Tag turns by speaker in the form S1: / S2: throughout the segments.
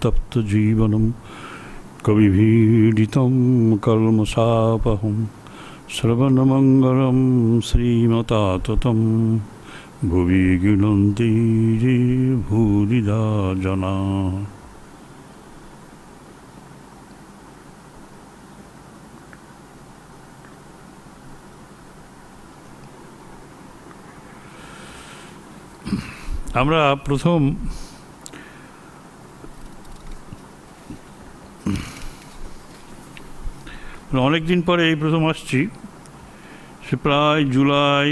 S1: तप्तजीवनं कविभीडितं कल्मषापहं श्रवणमङ्गलं श्रीमताततं भुवि गृह्णन्ति ये भूरिदा जना। আমরা প্রথম অনেক দিন পরে এই প্রথম আসছি, সে প্রায় জুলাই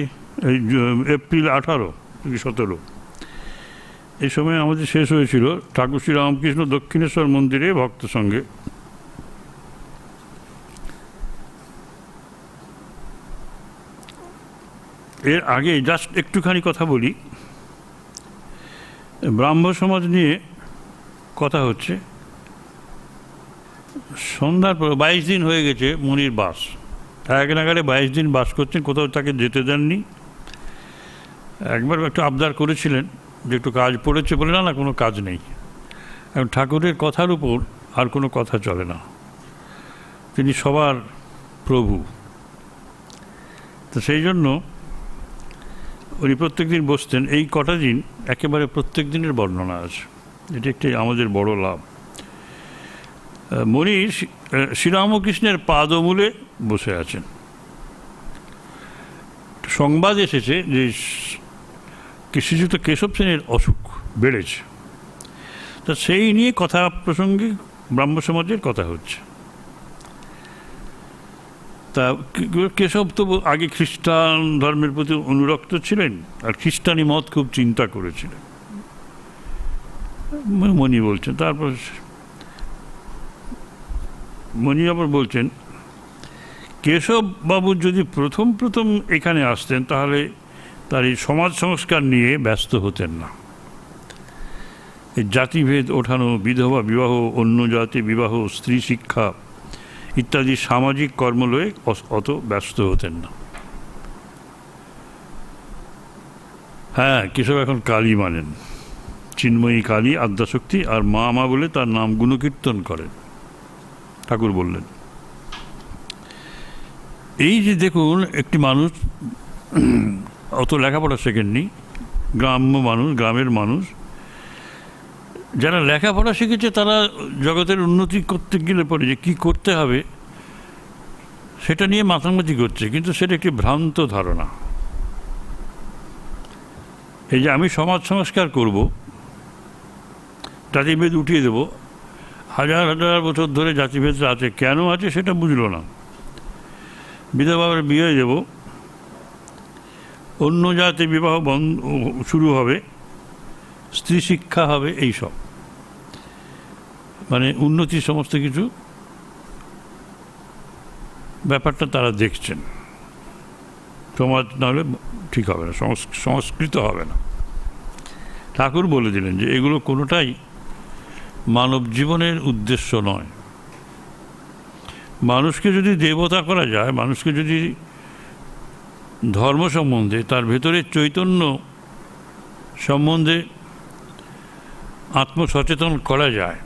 S1: এপ্রিল 18 কি 17 এই সময় আমাদের শেষ হয়েছিল ঠাকুর শ্রী রামকৃষ্ণ দক্ষিণেশ্বর মন্দিরে ভক্ত সঙ্গে। এর আগে জাস্ট একটুখানি কথা বলি, ব্রাহ্ম সমাজ নিয়ে কথা হচ্ছে। সন্ধ্যার পর 22 দিন হয়ে গেছে মনির বাস, এক নাগারে 22 দিন বাস করছেন, কোথাও তাকে যেতে দেননি। একবার একটু আবদার করেছিলেন যে একটু কাজ পড়েছে বলে, না কোনো কাজ নেই। এখন ঠাকুরের কথার উপর আর কোনো কথা চলে না, তিনি সবার প্রভু। তো সেই জন্য উনি প্রত্যেক দিন বসতেন। এই কটা দিন একেবারে প্রত্যেক দিনের বর্ণনা আছে, এটি একটি আমাদের বড় লাভ। মনি শ্রীরামকৃষ্ণের পাদমূলে বসে আছেন। সংবাদ এসেছে যে শ্রীযুক্ত কেশব সেনের অসুখ বেড়েছে, তা সেই নিয়ে কথা প্রসঙ্গে ব্রাহ্ম সমাজের কথা হচ্ছে। তা কেশব তো আগে খ্রিস্টান ধর্মের প্রতি অনুরক্ত ছিলেন, আর খ্রিস্টানি মত খুব চিন্তা করেছিলেন, মনি বলছেন। তারপর মনি আবার বলছেন, কেশব বাবু যদি প্রথম এখানে আসতেন তাহলে তার এই সমাজ সংস্কার নিয়ে ব্যস্ত হতেন না। এই জাতিভেদ ওঠানো, বিধবা বিবাহ, অন্য জাতি বিবাহ, স্ত্রী শিক্ষা ইত্যাদি সামাজিক কর্মলয়ে অত ব্যস্ত হতেন না। হ্যাঁ, কেশব এখন কালী মানেন, চিন্ময়ী কালী আদ্যাশক্তি, আর মা মা বলে তার নাম গুণকীর্তন করেন, ঠাকুর বললেন। এই যে দেখুন, একটি মানুষ অত লেখাপড়া শেখেননি, গ্রাম্য মানুষ, গ্রামের মানুষ, যারা লেখাপড়া শিখেছে তারা জগতের উন্নতি করতে গেলে পরে যে কী করতে হবে সেটা নিয়ে মাতামাতি করছে, কিন্তু সেটা একটি ভ্রান্ত ধারণা। এই যে আমি সমাজ সংস্কার করব, জাতিভেদ উঠিয়ে দেব, হাজার হাজার বছর ধরে জাতিভেদটা আছে, কেন আছে সেটা বুঝলো না। বিধবার বিয়ে দেব, অন্য জাতি বিবাহ বন্ধ শুরু হবে, স্ত্রী শিক্ষা হবে, এইসব মানে উন্নতির সমস্ত কিছু ব্যাপারটা তারা দেখছেন। সমাজ নাহলে ঠিক হবে না, সংস্কৃত হবে না। ঠাকুর বলে দিলেন যে এগুলো কোনোটাই মানব জীবনের উদ্দেশ্য নয়। মানুষকে যদি দেবতা করা যায়, মানুষকে যদি ধর্ম সম্বন্ধে, তার ভেতরে চৈতন্য সম্বন্ধে আত্মসচেতন করা যায়,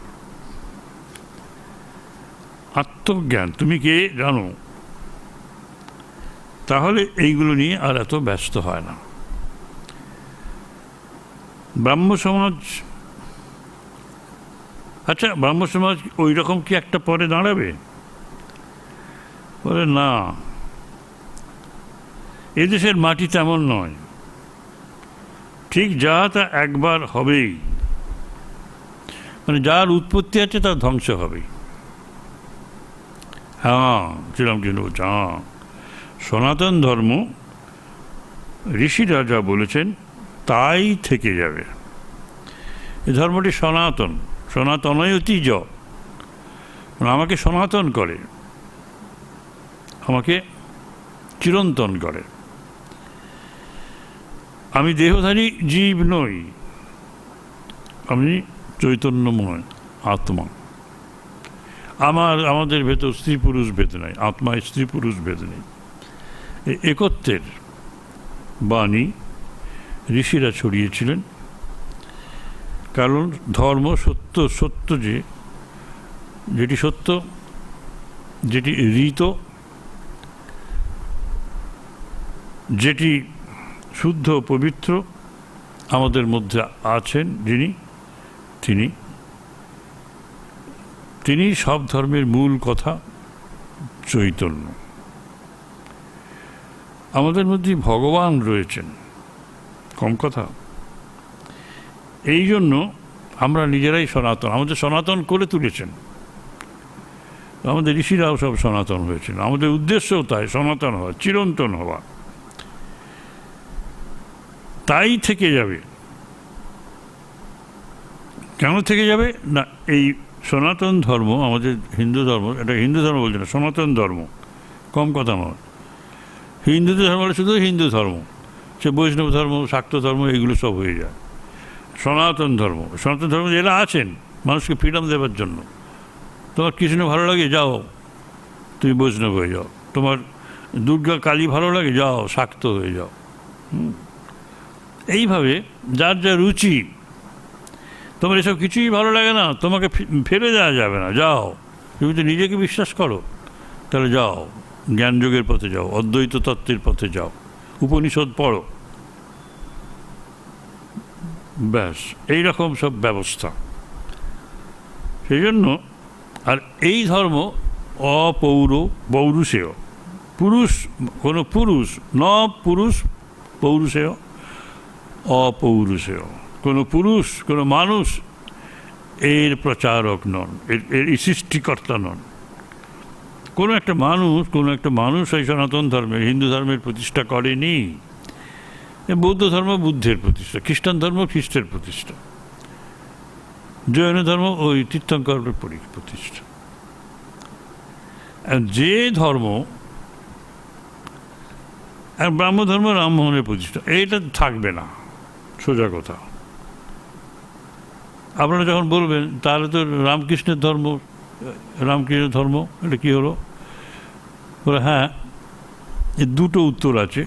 S1: আত্মজ্ঞান, তুমি কে জানো, তাহলে এইগুলো নিয়ে আর এত ব্যস্ত হয় না। ব্রাহ্ম সমাজ, আচ্ছা ব্রাহ্ম সমাজ ওই রকম কি একটা পরে দাঁড়াবে? বলে না, এদেশের মাটি তেমন নয়, ঠিক যা তা একবার হবেই, মানে যার উৎপত্তি আছে তার ধ্বংস হবেই। হ্যাঁ, শ্রীরামকৃষ্ণ বলছে, হ্যাঁ, সনাতন ধর্ম ঋষিরা যা বলেছেন তাই থেকে যাবে। এই ধর্মটি সনাতন, সনাতনয়তি আমাকে সনাতন করে, আমাকে চিরন্তন করে। আমি দেহধারী জীব নই, আমি চৈতন্যময় আত্মা। আমাদের ভেতর স্ত্রী পুরুষ ভেদ নেই, আত্মায় স্ত্রী পুরুষ ভেদ নেই। এই একত্বের বাণী ঋষিরা ছড়িয়েছিলেন। কারণ ধর্ম সত্য, সত্য যেটি সত্য, যেটি ঋত, যেটি শুদ্ধ পবিত্র আমাদের মধ্যে আছেন তিনি সব ধর্মের মূল কথা, চৈতন্য। আমাদের মধ্যে ভগবান রয়েছেন, কম কথা। এই জন্য আমরা নিজেরাই সনাতন, আমাদের সনাতন করে তুলেছেন। আমাদের ঋষিরাও সব সনাতন হয়েছেন, আমাদের উদ্দেশ্যও তাই, সনাতন হওয়া, চিরন্তন হওয়া। তাই থেকে যাবে। কেন থেকে যাবে না, এই সনাতন ধর্ম, আমাদের হিন্দু ধর্ম, এটা হিন্দু ধর্ম বলছে না, সনাতন ধর্ম, কম কথা নয়। হিন্দু ধর্ম হলে শুধু হিন্দু ধর্ম, সে বৈষ্ণব ধর্ম, শাক্ত ধর্ম, এগুলো সব হয়ে যায়। সনাতন ধর্ম এরা আছেন মানুষকে ফ্রিডম দেওয়ার জন্য। তোমার কৃষ্ণ ভালো লাগে, যাও তুমি বৈষ্ণব হয়ে যাও। তোমার দুর্গা কালী ভালো লাগে, যাও শাক্ত হয়ে যাও। এইভাবে যার যা রুচি, তোমার এসব কিছুই ভালো লাগে না, তোমাকে ফেলে দেওয়া যাবে না, যাও। তুমি তো নিজেকে বিশ্বাস করো, তাহলে যাও জ্ঞানযোগের পথে যাও, অদ্বৈত তত্ত্বের পথে যাও, উপনিষদ পড়ো, ব্যাস। এইরকম সব ব্যবস্থা। সেই জন্য আর এই ধর্ম পৌরুষেয়, পুরুষ, কোনো পুরুষ ন পুরুষ পৌরুষেয়, অপৌরুষেয়, কোনো পুরুষ, কোনো মানুষ এর প্রচারক নন, এর সৃষ্টিকর্তা নন। কোনো একটা মানুষ এই সনাতন ধর্মের, হিন্দু ধর্মের প্রতিষ্ঠা করেনি। বৌদ্ধ ধর্ম বুদ্ধের প্রতিষ্ঠা, খ্রিস্টান ধর্ম খ্রিস্টের প্রতিষ্ঠা, জৈন ধর্ম ওই তীর্থঙ্করের প্রতিষ্ঠা। যে ধর্ম, আর ব্রাহ্ম ধর্ম রামমোহনের প্রতিষ্ঠা, এইটা থাকবে না, সোজা কথা। আপনারা যখন বলবেন তাহলে তো রামকৃষ্ণের ধর্ম এটা কী হলো, বলে হ্যাঁ, এর দুটো উত্তর আছে।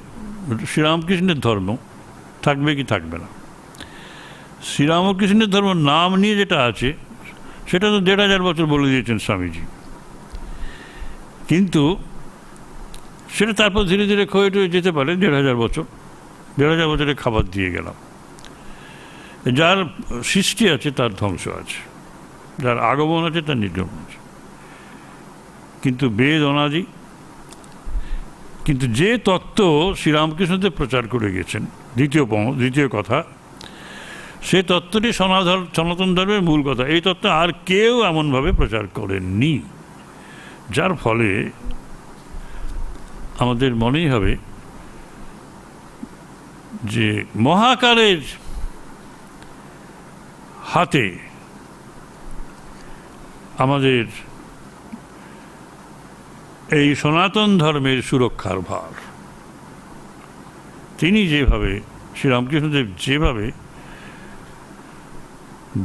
S1: শ্রীরামকৃষ্ণের ধর্ম থাকবে কি থাকবে না। শ্রীরামকৃষ্ণের ধর্ম নাম নিয়ে যেটা আছে সেটা তো 1500 বছর বলে দিয়েছেন স্বামীজি, কিন্তু সেটা তারপর ধীরে ধীরে ক্ষয়ে টয়ে যেতে পারে। 1500 বছরে খাবার দিয়ে গেলাম। যার সৃষ্টি আছে তার ধ্বংস আছে, যার আগমন আছে তার নির্গমন আছে। কিন্তু বেদ অনাদি, কিন্তু যে তত্ত্ব শ্রীরামকৃষ্ণদেব প্রচার করে গেছেন, দ্বিতীয় কথা, সে তত্ত্বটি সনাতন ধর্মের মূল কথা। এই তত্ত্ব আর কেউ এমনভাবে প্রচার করেননি, যার ফলে আমাদের মনেই হবে যে মহাকালের হাতে আমাদের এই সনাতন ধর্মের সুরক্ষার ভার। তিনি যেভাবে, শ্রীরামকৃষ্ণদেব যেভাবে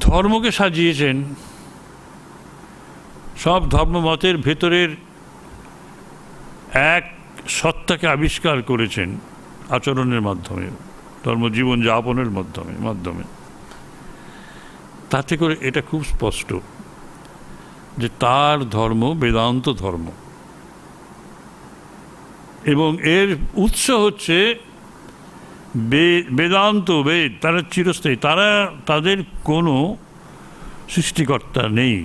S1: ধর্মকে সাজিয়েছেন, সব ধর্মমতের ভেতরের এক সত্তাকে আবিষ্কার করেছেন আচরণের মাধ্যমে, ধর্মজীবন যাপনের মাধ্যমে, তাতে করে এটা খুব স্পষ্ট যে তার ধর্ম বেদান্ত ধর্ম, এবং এর উৎস হচ্ছে বেদান্ত, বেদ। তারা চিরস্থায়ী, তাদের কোনো সৃষ্টিকর্তা নেই,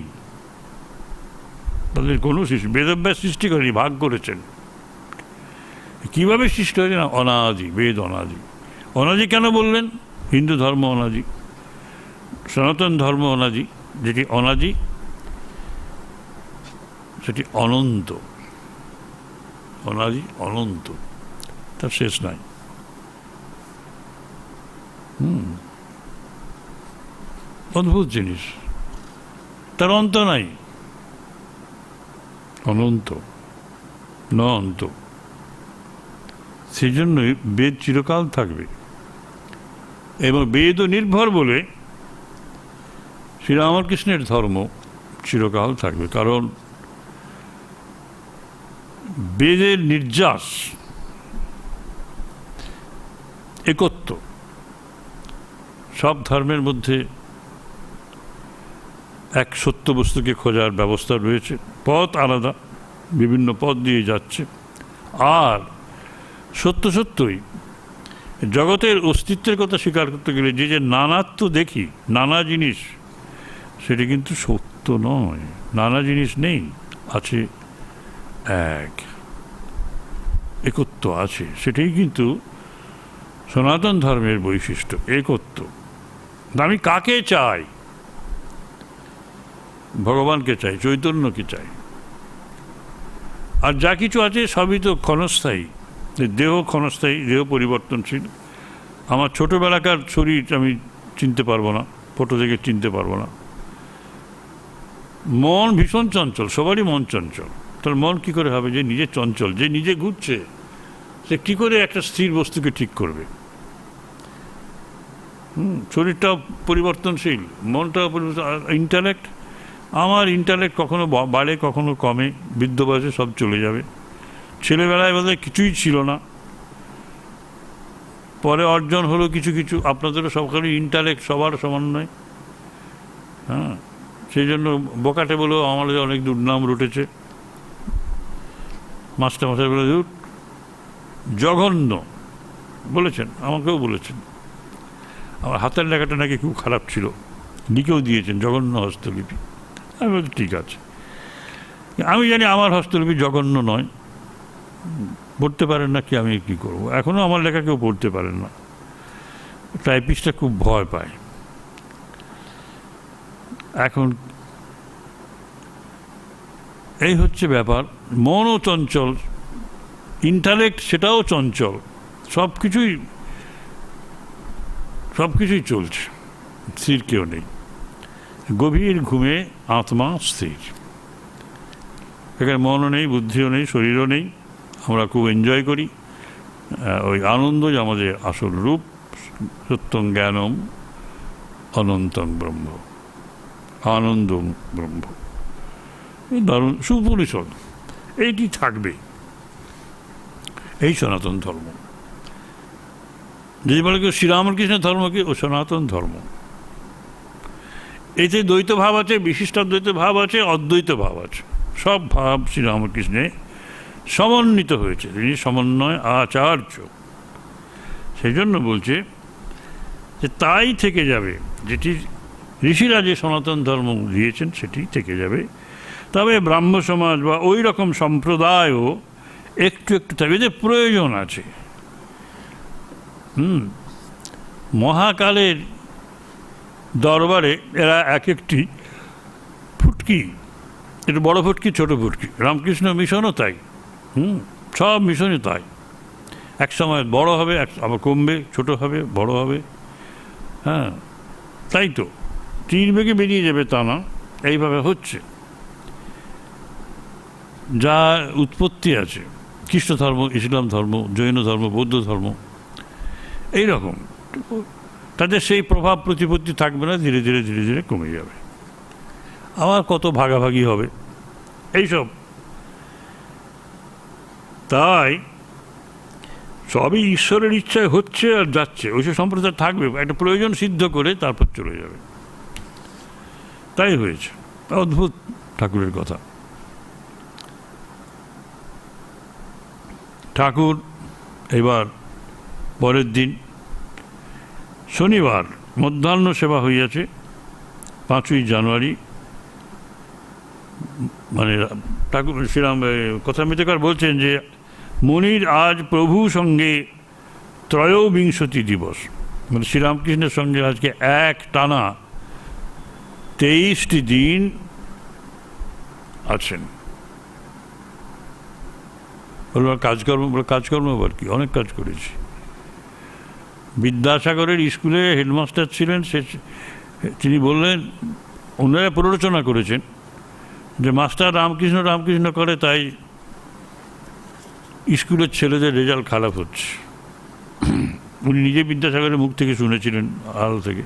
S1: তাদের কোনো বেদব্যাস সৃষ্টি করেনি, ভাগ করেছেন। কীভাবে সৃষ্টি হয়েছে না, অনাদি, বেদ অনাদি। অনাদি কেন বললেন? হিন্দু ধর্ম অনাদি, সনাতন ধর্ম অনাদি। যেটি অনাদি সেটি অনন্ত, অনাদি অনন্ত, তার শেষ নাই। অদ্ভুত জিনিস, তার অন্ত নাই, অনন্ত ন অন্ত। সেই জন্যই বেদ চিরকাল থাকবে, এবং বেদ নির্ভর বলে শ্রীরামকৃষ্ণের ধর্ম চিরকাল থাকবে। কারণ বেদের নির্যাস, একত্ব, সব ধর্মের মধ্যে এক সত্য বস্তুকে খোঁজার ব্যবস্থা রয়েছে, পথ আলাদা, বিভিন্ন পথ দিয়ে যাচ্ছে। আর সত্যই জগতের অস্তিত্বের কথা স্বীকার করতে গেলে যে যে নানাত্ব দেখি, নানা জিনিস, সেটা কিন্তু সত্য নয়। নানা জিনিস নেই, আছে একত্ব আছে। সেটাই কিন্তু সনাতন ধর্মের বৈশিষ্ট্য, একত্ব। আমি কাকে চাই? ভগবানকে চাই, চৈতন্যকে চাই। আর যা কিছু আছে সবই তো ক্ষণস্থায়ী। দেহ ক্ষণস্থায়ী, দেহ পরিবর্তনশীল। আমার ছোটোবেলাকার শরীর আমি চিনতে পারবো না, ফটো দেখে চিনতে পারবো না। মন ভীষণ চঞ্চল, সবারই মন চঞ্চল। তাহলে মন কী করে হবে? যে নিজে চঞ্চল, যে নিজে ঘুরছে, সে কী করে একটা স্থির বস্তুকে ঠিক করবে? শরীরটাও পরিবর্তনশীল, মনটাও পরিবর্তন। ইন্টালেক্ট, আমার ইন্টালেক্ট কখনো বাড়ে, কখনো কমে, বৃদ্ধ বয়সে সব চলে যাবে। ছেলেবেলায় বোধহয় কিছুই ছিল না, পরে অর্জন হলো কিছু কিছু। আপনাদেরও সবখানে ইন্টালেক্ট, সবার সমন্বয়। হ্যাঁ, সেই জন্য বোকাটে বলেও আমাদের অনেক দুর্নাম রুটেছে। মাস্টারমশাই বলে দূর, জঘন্য বলেছেন, আমাকেও বলেছেন। আমার হাতের লেখাটা নাকি খুব খারাপ ছিল, লিখেও দিয়েছেন জঘন্য হস্তলিপি। আমি বলছি ঠিক আছে, আমি জানি আমার হস্তলিপি জঘন্য নয়। পড়তে পারেন না কি, আমি কী করবো? এখনও আমার লেখা কেউ পড়তে পারেন না, টাইপিস্টটা খুব ভয় পায়। এখন এই হচ্ছে ব্যাপার। মনও চঞ্চল, ইন্টালেক্ট সেটাও চঞ্চল, সব কিছুই চলছে, স্থির কেউ নেই। গভীর ঘুমে আত্মা স্থির। এখানে মনও নেই, বুদ্ধিও নেই, শরীরও নেই। আমরা খুব এনজয় করি ওই আনন্দ, যে আমাদের আসল রূপ। সত্যং জ্ঞানম অনন্তং ব্রহ্ম, আনন্দং ব্রহ্ম। দারুণ সুপরিষদ, এইটি থাকবে, এই সনাতন ধর্ম। যদি বলে কেউ শ্রীরামকৃষ্ণের ধর্ম কি, ও সনাতন ধর্ম। এতে দ্বৈত ভাব আছে, বিশিষ্টাদ্বৈত ভাব আছে, অদ্বৈত ভাব আছে। সব ভাব শ্রীরামকৃষ্ণে সমন্বিত হয়েছে, তিনি সমন্বয় আচার্য। সেই জন্য বলছে যে তাই থেকে যাবে, যেটি ঋষিরা যে সনাতন ধর্ম দিয়েছেন সেটি থেকে যাবে। তবে ব্রাহ্ম সমাজ বা ওই রকম সম্প্রদায়ও একটু একটু থাকবে, এদের প্রয়োজন আছে। মহাকালের দরবারে এরা এক একটি ফুটকি, একটু বড় ফুটকি, ছোট ফুটকি। রামকৃষ্ণ মিশনও তাই, সব মিশনই তাই। এক সময় বড় হবে, আবার কমবে, ছোট হবে, বড় হবে। হ্যাঁ, তাই তো তীর বেগে বেরিয়ে যাবে তা না, এইভাবে হচ্ছে। যা উৎপত্তি আছে, খ্রিস্ট ধর্ম, ইসলাম ধর্ম, জৈন ধর্ম, বৌদ্ধ ধর্ম, এইরকম তাদের সেই প্রভাব প্রতিপত্তি থাকবে না, ধীরে ধীরে ধীরে ধীরে কমে যাবে। আবার কত ভাগাভাগি হবে, এইসব। তাই সবই ঈশ্বরের ইচ্ছায় হচ্ছে আর যাচ্ছে। ওইসব সম্প্রদায় থাকবে, একটা প্রয়োজন সিদ্ধ করে তারপর চলে যাবে। তাই হয়েছে। অদ্ভুত ঠাকুরের কথা। ঠাকুর এবার পরের দিন শনিবার মধ্যাহ্ন সেবা হইয়াছে, 5ই জানুয়ারি। মানে ঠাকুর শ্রীরাম কথামৃতকার বলছেন যে মুনির আজ প্রভু সঙ্গে ত্রয়োবিংশতি দিবস, মানে শ্রীরামকৃষ্ণের সঙ্গে আজকে এক টানা 23টি দিন আছেন। বলবার কাজকর্ম আবার কি, অনেক কাজ করেছি। বিদ্যাসাগরের স্কুলে হেডমাস্টার ছিলেন, তিনি বললেন, ওনারা প্ররোচনা করেছেন যে মাস্টার রামকৃষ্ণ করে, তাই স্কুলের ছেলেদের রেজাল্ট খারাপ হচ্ছে। উনি নিজে বিদ্যাসাগরের মুখ থেকে শুনেছিলেন, আড়াল থেকে।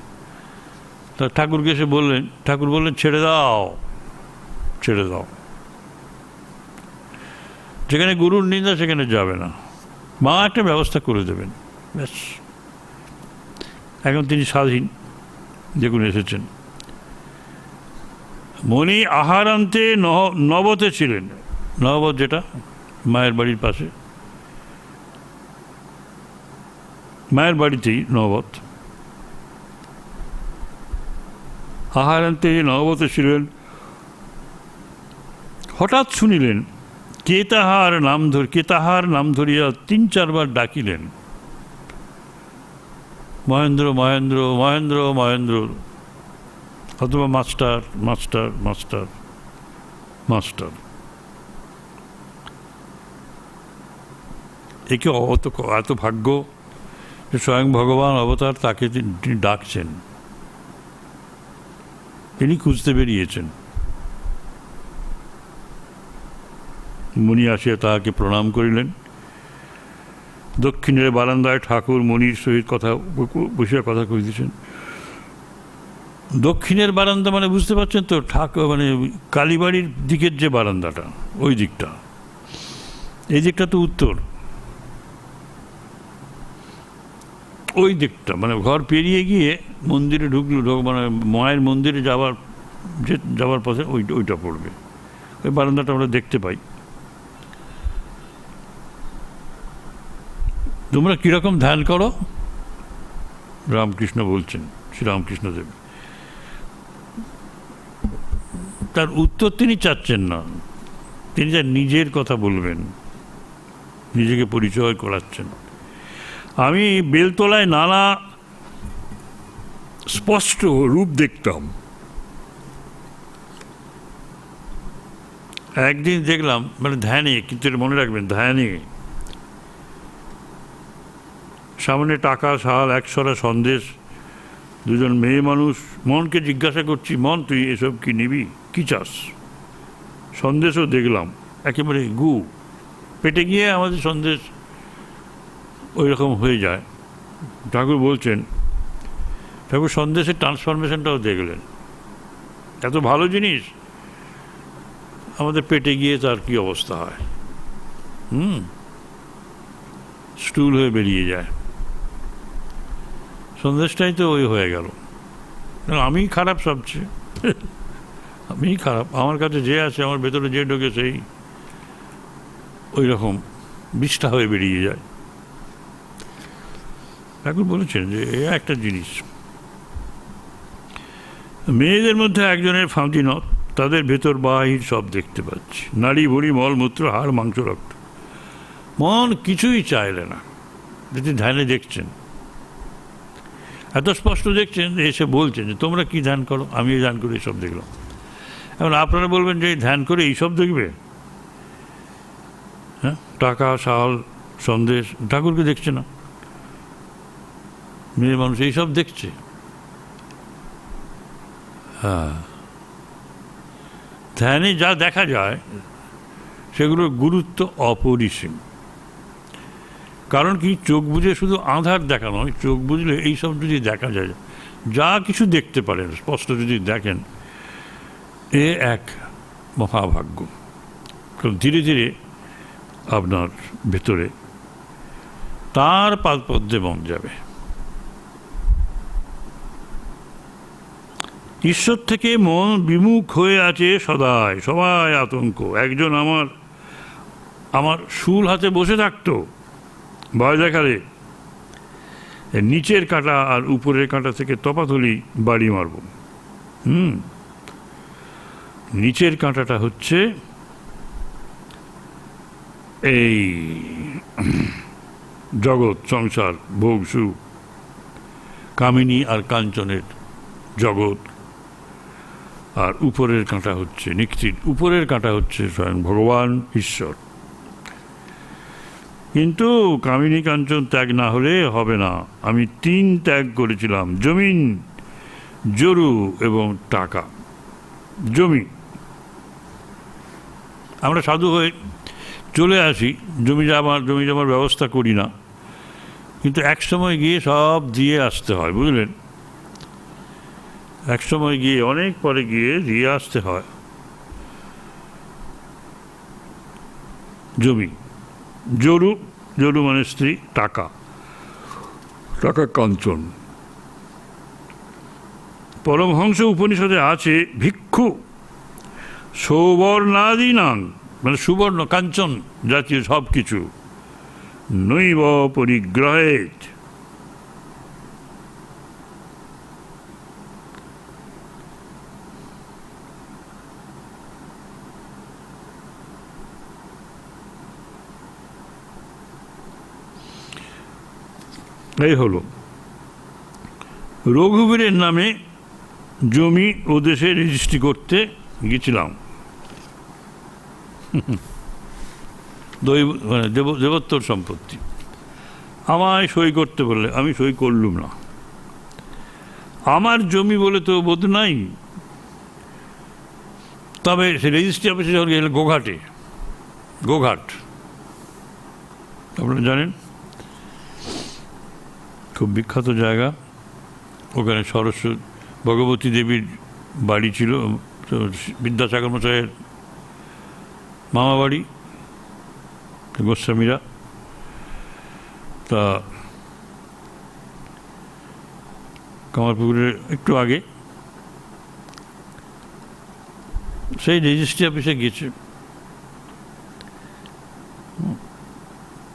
S1: তা ঠাকুরকে এসে বললেন, ঠাকুর বললেন ছেড়ে দাও, যেখানে গুরুর নিন্দা সেখানে যাবে না, মা একটা ব্যবস্থা করে দেবেন, ব্যাস। এখন তিনি স্বাধীন, দেখুন এসেছেন। মণি আহারান্তে নবতে ছিলেন। নহবত যেটা মায়ের বাড়ির পাশে, মায়ের বাড়িতেই নহবত। আহারান্তে নহবতে ছিলেন, হঠাৎ শুনিলেন কে তাহার নাম ধরিয়া 3-4 বার ডাকিলেন, মহেন্দ্র মহেন্দ্র মহেন্দ্র মহেন্দ্র, অথবা মাস্টার মাস্টার মাস্টার মাস্টার। একে এত ভাগ্য যে স্বয়ং ভগবান অবতার তাকে তিনি ডাকছেন, তিনি খুঁজতে বেরিয়েছেন। মুনি আসিয়া তাহাকে প্রণাম করিলেন। দক্ষিণের বারান্দায় ঠাকুর মনির সহিত বসিয়া কথা কহিতেছেন। দক্ষিণের বারান্দা মানে বুঝতে পারছেন তো, ঠাকুর মানে কালীবাড়ির দিকের যে বারান্দাটা, ওই দিকটা। এই দিকটা তো উত্তর, ওই দিকটা মানে ঘর পেরিয়ে গিয়ে মন্দিরে মানে মায়ের মন্দিরে যাওয়ার পথে ওইটা পড়বে। ওই বারান্দাটা আমরা দেখতে পাই। তোমরা কীরকম ধ্যান করো? রামকৃষ্ণ বলছেন, শ্রীরামকৃষ্ণদেব। তার উত্তর তিনি চাচ্ছেন না, তিনি তার নিজের কথা বলবেন, নিজেকে পরিচয় করাচ্ছেন। আমি বেলতলায় নানা স্পষ্ট রূপ দেখতাম। একদিন দেখলাম, মানে ধ্যানে, কিন্তু মনে রাখবেন ধ্যানে, সামনে টাকা শাল, একশরা সন্দেশ, দুজন মেয়ে মানুষ। মনকে জিজ্ঞাসা করছি, মন তুই এসব কি নিবি, কি চাস? সন্দেশও দেখলাম একেবারে পেটে গিয়ে আমাদের সন্দেশ ওই রকম হয়ে যায়। ঠাকুর বলছেন, ঠাকুর সন্দেশের ট্রান্সফরমেশনটাও দেখলেন। এত ভালো জিনিস আমাদের পেটে গিয়ে তার কি অবস্থা হয়, স্টুল হয়ে বেরিয়ে যায়। সন্দেশটাই তো ওই হয়ে গেল। আমি খারাপ সবচেয়ে, আমি খারাপ। আমার কাছে যে আছে, আমার ভেতরে যে ঢোকে, সেই ওই রকম বিষ্ঠা হয়ে বেরিয়ে যায়। ঠাকুর বলেছেন যে এ একটা জিনিস। মেয়েদের মধ্যে একজনের ফাঁদি নথ, তাদের ভেতর বাহির সব দেখতে পাচ্ছি, নাড়ি ভুড়ি মলমূত্র হাড় মাংস রক্ত। মন কিছুই চাইলে না, যদি ধ্যানে দেখছেন, এত স্পষ্ট দেখছেন, এসে বলছেন যে তোমরা কি ধ্যান করো? আমি ধ্যান করে এইসব দেখলাম। এখন আপনারা বলবেন যে ধ্যান করে এইসব দেখবে? হ্যাঁ, টাকা শাল সন্দেশ, ঠাকুরকে দেখছে না, মেয়ে মানুষ এইসব দেখছে। হ্যাঁ, ধ্যানে যা দেখা যায় সেগুলোর গুরুত্ব অপরিসীম। কারণ কি, চোখ বুঝে শুধু আঁধার দেখা নয়, চোখ বুঝলে এইসব যদি দেখা যায়, যা কিছু দেখতে পারেন স্পষ্ট যদি দেখেন, এ এক মহাভাগ্য। কারণ ধীরে ধীরে আপনার ভেতরে তার পাদপদ্মে মন যাবে। ঈশ্বর থেকে মন বিমুখ হয়ে আছে সদাই, সবাই আতঙ্ক। একজন আমার শুল হাতে বসে থাকতো, ভয় দেখালে নিচের কাঁটা আর উপরের কাঁটা থেকে তফাৎ হলেই বাড়ি মারব। নিচের কাঁটাটা হচ্ছে এই জগৎ, সংসার, ভোগ সুখ, কামিনী আর কাঞ্চনের জগৎ। আর উপরের কাঁটা হচ্ছে নিশ্চিত, উপরের কাঁটা হচ্ছে স্বয়ং ভগবান ঈশ্বর। কিন্তু কামিনী কাঞ্চন ত্যাগ না হলে হবে না। আমি 3 ত্যাগ করেছিলাম, জমিন, জরু এবং টাকা। জমি, আমরা সাধু হয়ে চলে আসি, জমি জমার ব্যবস্থা করি না, কিন্তু এক সময় গিয়ে সব দিয়ে আসতে হয়, বুঝলেন? এক সময় গিয়ে, অনেক পরে গিয়ে দিয়ে আসতে হয় জমি। জরু মানে স্ত্রী, টাকা কাঞ্চন। পরমহংস উপনিষদে আছে, ভিক্ষু সৌবর্ণাদীনাং মানে সুবর্ণ কাঞ্চন জাতীয় সব কিছু নৈব পরিগ্রহেত, এই হলো রঘুবীরের নামে জমি ও দেশে রেজিস্ট্রি করতে গেছিলাম। দেবোত্তর সম্পত্তি আমায় সই করতে বললে আমি সই করলুম না। আমার জমি বলে তো বোধ নাই। তবে সে রেজিস্ট্রি অফিসে যখন গেলে গোঘাট আপনারা জানেন খুব বিখ্যাত জায়গা। ওখানে সরস্বতী ভগবতী দেবীর বাড়ি ছিল, বিদ্যাসাগর মশাইয়ের মামা বাড়ি গোস্বামীরা। তা কামারপুকুরের একটু আগে সেই রেজিস্ট্রি অফিসে গেছে,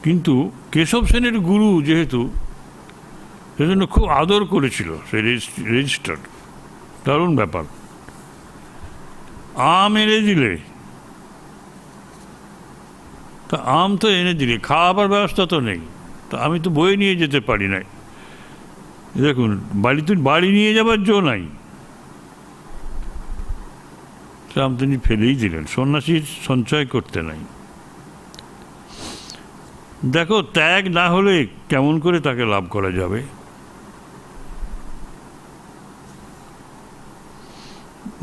S1: কিন্তু কেশব সেনের গুরু যেহেতু সেজন্য খুব আদর করেছিল সেই রেজিস্টার। দারুণ ব্যাপার। আম এনে দিলে, তা আম তো এনে দিলে, খাওয়াবার ব্যবস্থা তো নেই, তা আমি তো বয়ে নিয়ে যেতে পারি নাই। দেখুন বাড়ি নিয়ে যাবার জো নাই, আম তিনি ফেলেই দিলেন। সন্ন্যাসীর সঞ্চয় করতে নাই। দেখো ত্যাগ না হলে কেমন করে তাকে লাভ করা যাবে?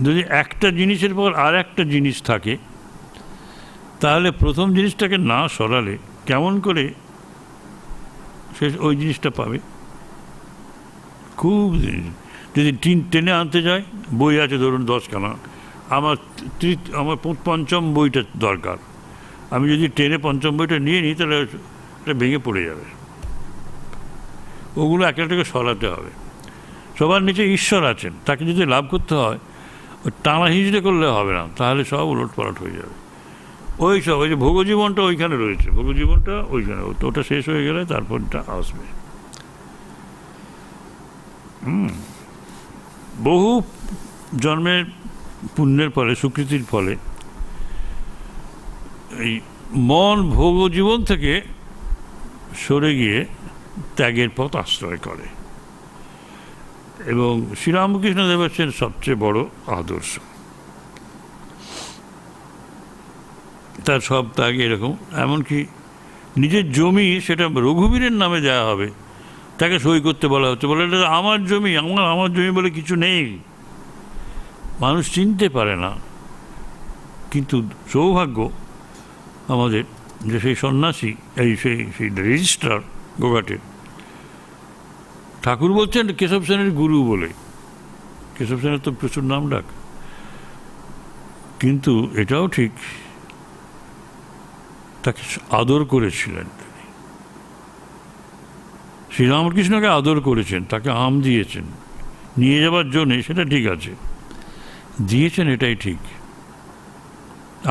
S1: যদি একটা জিনিসের পর আর একটা জিনিস থাকে, তাহলে প্রথম জিনিসটাকে না সরালে কেমন করে সে ওই জিনিসটা পাবে? খুব যদি টেনে আনতে যায়, বই আছে ধরুন 10খানা, আমার পঞ্চম বইটা দরকার, আমি যদি টেনে পঞ্চম বইটা নিয়ে নিই তাহলে এটা ভেঙে পড়ে যাবে। ওগুলো একটাকে সরাতে হবে। সবার নিচে ঈশ্বর আছেন, তাকে যদি লাভ করতে হয় টানা হিজড়ে করলে হবে না, তাহলে সব উলটপালট হয়ে যাবে। ওই যে ভোগজীবনটা ওইখানে রয়েছে, ভোগজীবনটা ওইখানে, ওটা শেষ হয়ে গেলে তারপরটা আসবে। বহু জন্মের পুণ্যের ফলে, সুকৃতির ফলে এই মন ভোগজীবন থেকে সরে গিয়ে ত্যাগের পথ আশ্রয় করে, এবং শ্রীরামকৃষ্ণদেব হচ্ছেন সবচেয়ে বড় আদর্শ। তার সব ত্যাগ এরকম, এমনকি নিজের জমি সেটা রঘুবীরের নামে দেওয়া হবে, তাকে সই করতে বলা হচ্ছে, বলে এটা আমার জমি, আমার জমি বলে কিছু নেই। মানুষ চিনতে পারে না, কিন্তু সৌভাগ্য আমাদের যে সেই সন্ন্যাসী, সেই রেজিস্ট্রার গোঘাটের ঠাকুর বলছেন কেশব সেনের গুরু বলে। কেশব সেনের তো প্রচুর নাম ডাক, কিন্তু এটাও ঠিক তাকে আদর করেছিলেন। শ্রীরামকৃষ্ণকে আদর করেছেন, তাকে আম দিয়েছেন নিয়ে যাবার জন্যে, সেটা ঠিক আছে, দিয়েছেন, এটাই ঠিক।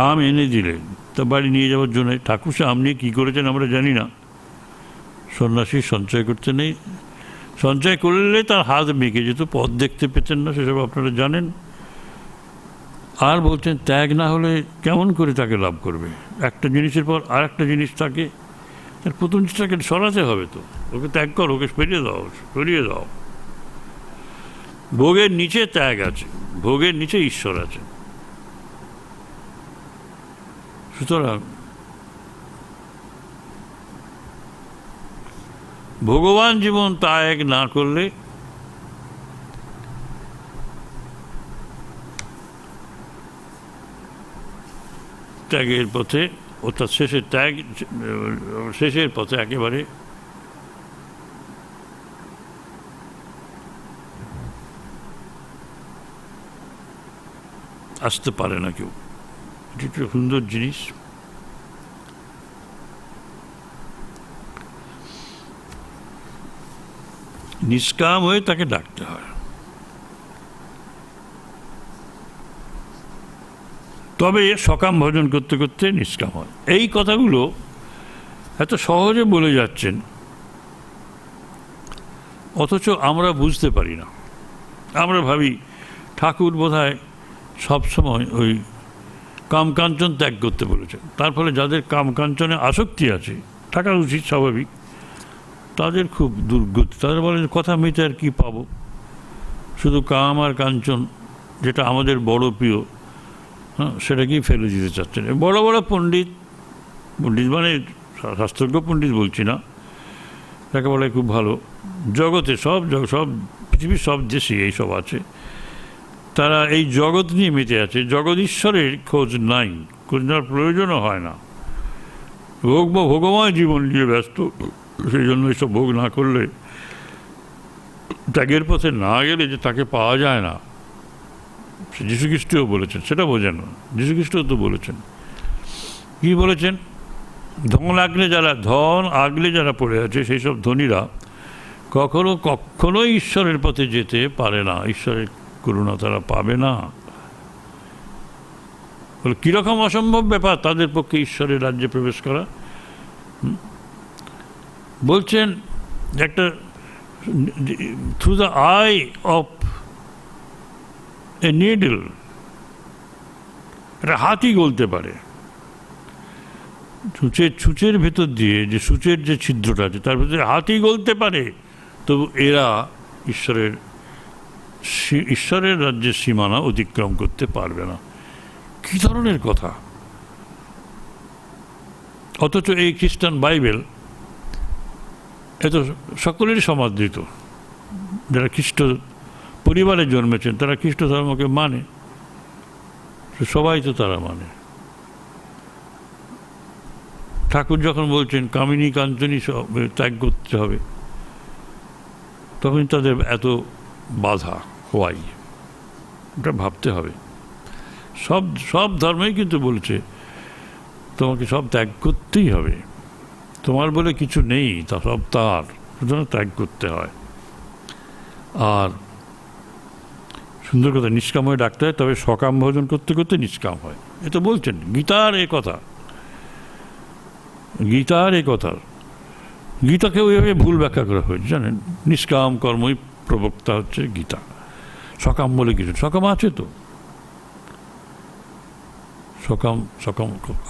S1: আম এনে দিলেন তা বাড়ি নিয়ে যাওয়ার জন্য। ঠাকুর সে আম নিয়ে কী করেছেন আমরা জানি না। সন্ন্যাসীর সঞ্চয় করতে নেই, সঞ্চয় করলে তার হাত বেঁকে যেত, পথ দেখতে পেতেন না, সেসব আপনারা জানেন। আর বলছেন ত্যাগ না হলে কেমন করে তাকে লাভ করবে? একটা জিনিসের পর আর একটা জিনিস থাকে, তার প্রথম জিনিসটাকে সরাতে হবে তো, ওকে ত্যাগ করো, ওকে সরিয়ে দাও। ভোগের নিচে ত্যাগ আছে, ভোগের নিচে ঈশ্বর আছে। সুতরাং ভগবান জীবন ত্যাগ না করলে ত্যাগের পথে, অর্থাৎ শেষের পথে একেবারে আসতে পারে না কেউ। এটি একটা সুন্দর জিনিস। নিষ্কাম হয়ে তাকে ডাকতে হয়। তবে সকাম ভজন করতে করতে নিষ্কাম হয়। এই কথাগুলো এত সহজে বলে যাচ্ছেন, অথচ আমরা বুঝতে পারি না। আমরা ভাবি ঠাকুর বোধহয় সবসময় ওই কামকাঞ্চন ত্যাগ করতে বলেছেন, তার ফলে যাদের কামকাঞ্চনে আসক্তি আছে, থাকা উচিত স্বাভাবিক, তাদের খুব দুর্গতি। তাদের বলেন কথা মিটে আর কি পাবো, শুধু কাম আর কাঞ্চন যেটা আমাদের বড় প্রিয়, হ্যাঁ, সেটাকেই ফেলে দিতে চাচ্ছেন। বড় বড় পণ্ডিত, পণ্ডিত মানে শাস্ত্রজ্ঞ পণ্ডিত বলছি না, তাকে বলে খুব ভালো, জগতে সব পৃথিবীর সব দেশে এইসব আছে, তারা এই জগৎ নিয়ে মেতে আছে, জগৎ ঈশ্বরের খোঁজ নাই, খোঁজ নেওয়ার প্রয়োজনও হয় না। ভোগ বা ভোগময় জীবন নিয়ে ব্যস্ত, সেই জন্য এইসব ভোগ না করলে, ত্যাগের পথে না গেলে যে তাকে পাওয়া যায় না, যীশুখ্রিস্টও বলেছেন, সেটা বোঝেন না। যীশুখ্রিস্টও তো বলেছেন, কি বলেছেন? ধন আগলে যারা পড়ে আছে, সেই সব ধনীরা কখনোই ঈশ্বরের পথে যেতে পারে না, ঈশ্বরের করুণা তারা পাবে না। বলে কীরকম অসম্ভব ব্যাপার তাদের পক্ষে ঈশ্বরের রাজ্যে প্রবেশ করা? বলছেন একটা through the I of A needle, একটা হাতি গলতে পারে। ছুঁচের ভেতর দিয়ে, যে সূচের যে ছিদ্রটা আছে তার ভেতরে হাতি গলতে পারে, তবু এরা ঈশ্বরের রাজ্যের সীমানা অতিক্রম করতে পারবে না। কী ধরনের কথা! অথচ এই খ্রিস্টান বাইবেল এত সকলেরই সমাদৃত, যারা খ্রিস্ট পরিবারে জন্মেছেন তারা খ্রিস্ট ধর্মকে মানে, সবাই তো তারা মানে। ঠাকুর যখন বলছেন কামিনী কাঞ্চনী সব ত্যাগ করতে হবে, তখন তাদের এত বাধা হওয়াই, এটা ভাবতে হবে। সব ধর্মই কিন্তু বলছে তোমাকে সব ত্যাগ করতেই হবে, তোমার বলে কিছু নেই, তা সব তার, সুতরাং ত্যাগ করতে হয়। আর সুন্দর কথা, নিষ্কাম হয়ে ডাকতে হয়, তবে সকাম ভোজন করতে করতে নিষ্কাম হয়। এ তো বলছেন গীতার এ কথা, গীতাকে ওইভাবে ভুল ব্যাখ্যা করা হয়েছে, জানেন। নিষ্কাম কর্মই প্রবক্তা হচ্ছে গীতা, সকাম বলে কিছু, সকাম আছে তো, সকাম